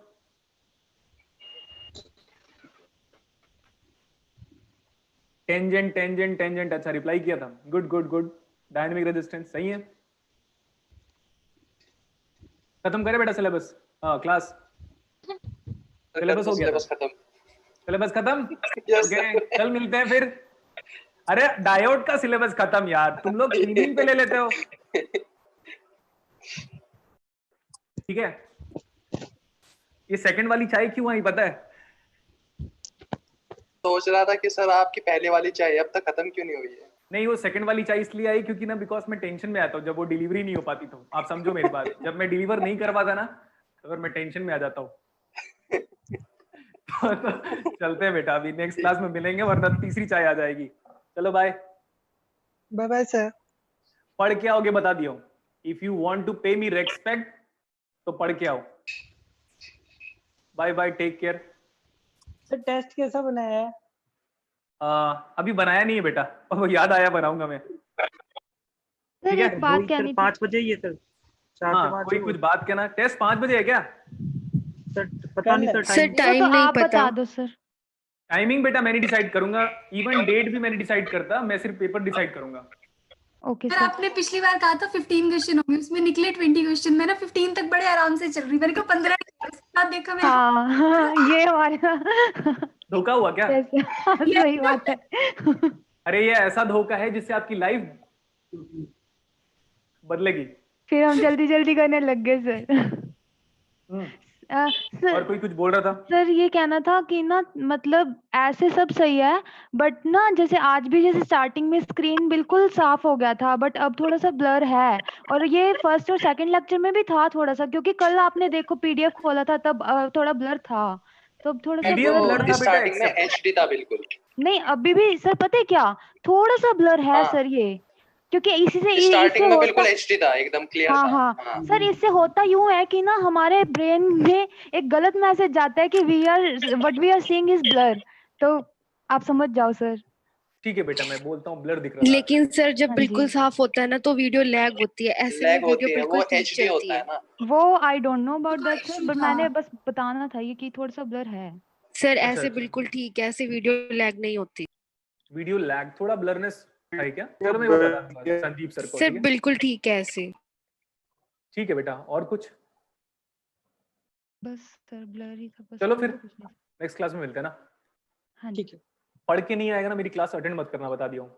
Tangent tangent tangent, अच्छा रिप्लाई किया था, good good good. Dynamic resistance सही है। खत्म करे बेटा सिलेबस? हाँ क्लास सिलेबस हो गया, सिलेबस खत्म। ओके कल मिलते हैं फिर। अरे डायोड का सिलेबस खत्म यार, तुम लोग क्लीनिंग पे ले लेते हो। ठीक है, ये सेकंड वाली चाय क्यों आई पता है? सोच रहा था कि सर आपकी पहले वाली चाय अब तक खत्म क्यों नहीं हुई है। नहीं, वो सेकंड वाली चाय इसलिए आई क्योंकि ना बिकॉज मैं टेंशन में आता हूँ जब वो डिलीवरी नहीं हो पाती। तो आप समझो मेरी बात, जब मैं डिलीवर नहीं कर पाता ना तो फिर मैं टेंशन में आ जाता हूँ। तो चलते हैं बेटा, अभी नेक्स्ट क्लास में मिलेंगे वरना तीसरी चाय आ जाएगी। चलो बाय बाय बाय सर। पढ़ के आओगे बता दियो, इफ यू वांट टू पे मी रेस्पेक्ट तो पढ़ के आओ। Bye bye, take care. Sir test कैसा बनाया है? अभी बनाया नहीं है बेटा, और याद आया बनाऊंगा मैं। ठीक है, बात कहनी थी। 5 बजे ही है सर। 4 से 5 कोई कुछ बात कहना। टेस्ट 5 बजे है क्या? सर पता नहीं सर, सर टाइम तो नहीं आप पता। बता दो सर। टाइमिंग बेटा मैं नहीं डिसाइड करूंगा, इवन डेट भी मैंने डिसाइड करता, मैं सिर्फ पेपर डिसाइड करूंगा। Okay sir sir. आपने पिछली बार कहा था 15 क्वेश्चन होंगे, उसमें निकले 20 क्वेश्चन। मैंने 15 तक बड़े आराम से चल रही, मैंने कहा 15 उसके बाद देखा मैंने। हाँ ये हमारा धोखा हुआ क्या? सही बात है। अरे ये ऐसा धोखा है जिससे आपकी लाइफ बदलेगी। फिर हम जल्दी जल्दी करने लग गए सर। और कोई कुछ बोल रहा था? सर ये कहना था कि ना मतलब ऐसे सब सही है, बट ना जैसे आज भी जैसे स्टार्टिंग में स्क्रीन बिल्कुल साफ हो गया था, बट अब थोड़ा सा ब्लर है। और ये फर्स्ट और सेकंड लेक्चर में भी था थोड़ा सा, क्योंकि कल आपने देखो पीडीएफ खोला था तब थोड़ा ब्लर था, तो अब थोड़ा सा PDF blur था बेटा, स्टार्टिंग में HD था बिल्कुल। नहीं अभी भी सर पता है क्या, थोड़ा सा ब्लर है हाँ। सर ये, क्योंकि इसी से स्टार्टिंग में होता, बिल्कुल HD था, एकदम क्लियर हाँ था। हाँ सर, इससे होता यूं है कि ना हमारे ब्रेन में एक गलत मैसेज जाता है कि what we are seeing is blur, तो आप समझ जाओ सर। ठीक है बेटा, मैं बोलता हूँ ब्लर दिख रहा है। लेकिन सर जब हाँ बिल्कुल जी। साफ होता है ना तो वीडियो लैग होती है, ऐसे लैग में वीडियो होती है, बिल्कुल वो ठीक HD चलती होता है। है ना। वो I don't know about that sir, but मैंने बस बताना था ये कि थोड़ा सा ब्लर है सर। अच्छा, ऐसे अच्छा। बिल्कुल ठीक है, ऐसे वीडियो लैग नहीं होती। वीडियो लैग थोड़ा ब्लरनेस है क्या? चलो मैं बता दूंगा संदीप सर को। सर ठीक है, बिल्कुल ठीक है ऐसे। ठीक है बेटा। और कुछ? बस सर ब्लर ही था बस, चलो और फिर तो कुछ नहीं। नेक्स्ट क्लास में मिलते हैं ना। हाँ ठीक जी है। पढ़ के नहीं आएगा ना मेरी क्लास अटेंड मत करना, बता दिया हूँ।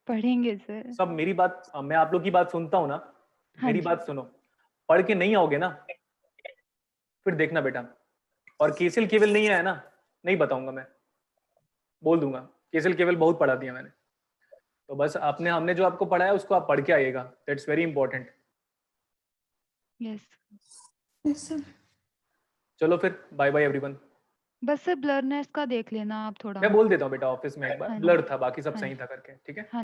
पढ़ेंगे सर। सब मेरी बात, मैं आप लोग की बात सुनता हूँ ना, हाँ मेरी जी। बात सुनो। पढ़ के नहीं आओगे ना फिर देखना बेटा। और केसीएल केवल नहीं आया ना, नहीं बताऊंगा, मैं बोल दूंगा केसीएल केवल बहुत पढ़ा दिया मैंने। तो बस आपने हमने जो आपको पढ़ाया उसको आप पढ़ के आइएगा, that's very important. Yes sir चलो फिर बाय बाय एवरीवन। बस सर ब्लरनेस का देख लेना आप थोड़ा। मैं बोल देता हूँ बेटा ऑफिस में एक बार, हाँ जी। ब्लर था बाकी सब हाँ सही जी। था करके, ठीक है। हाँ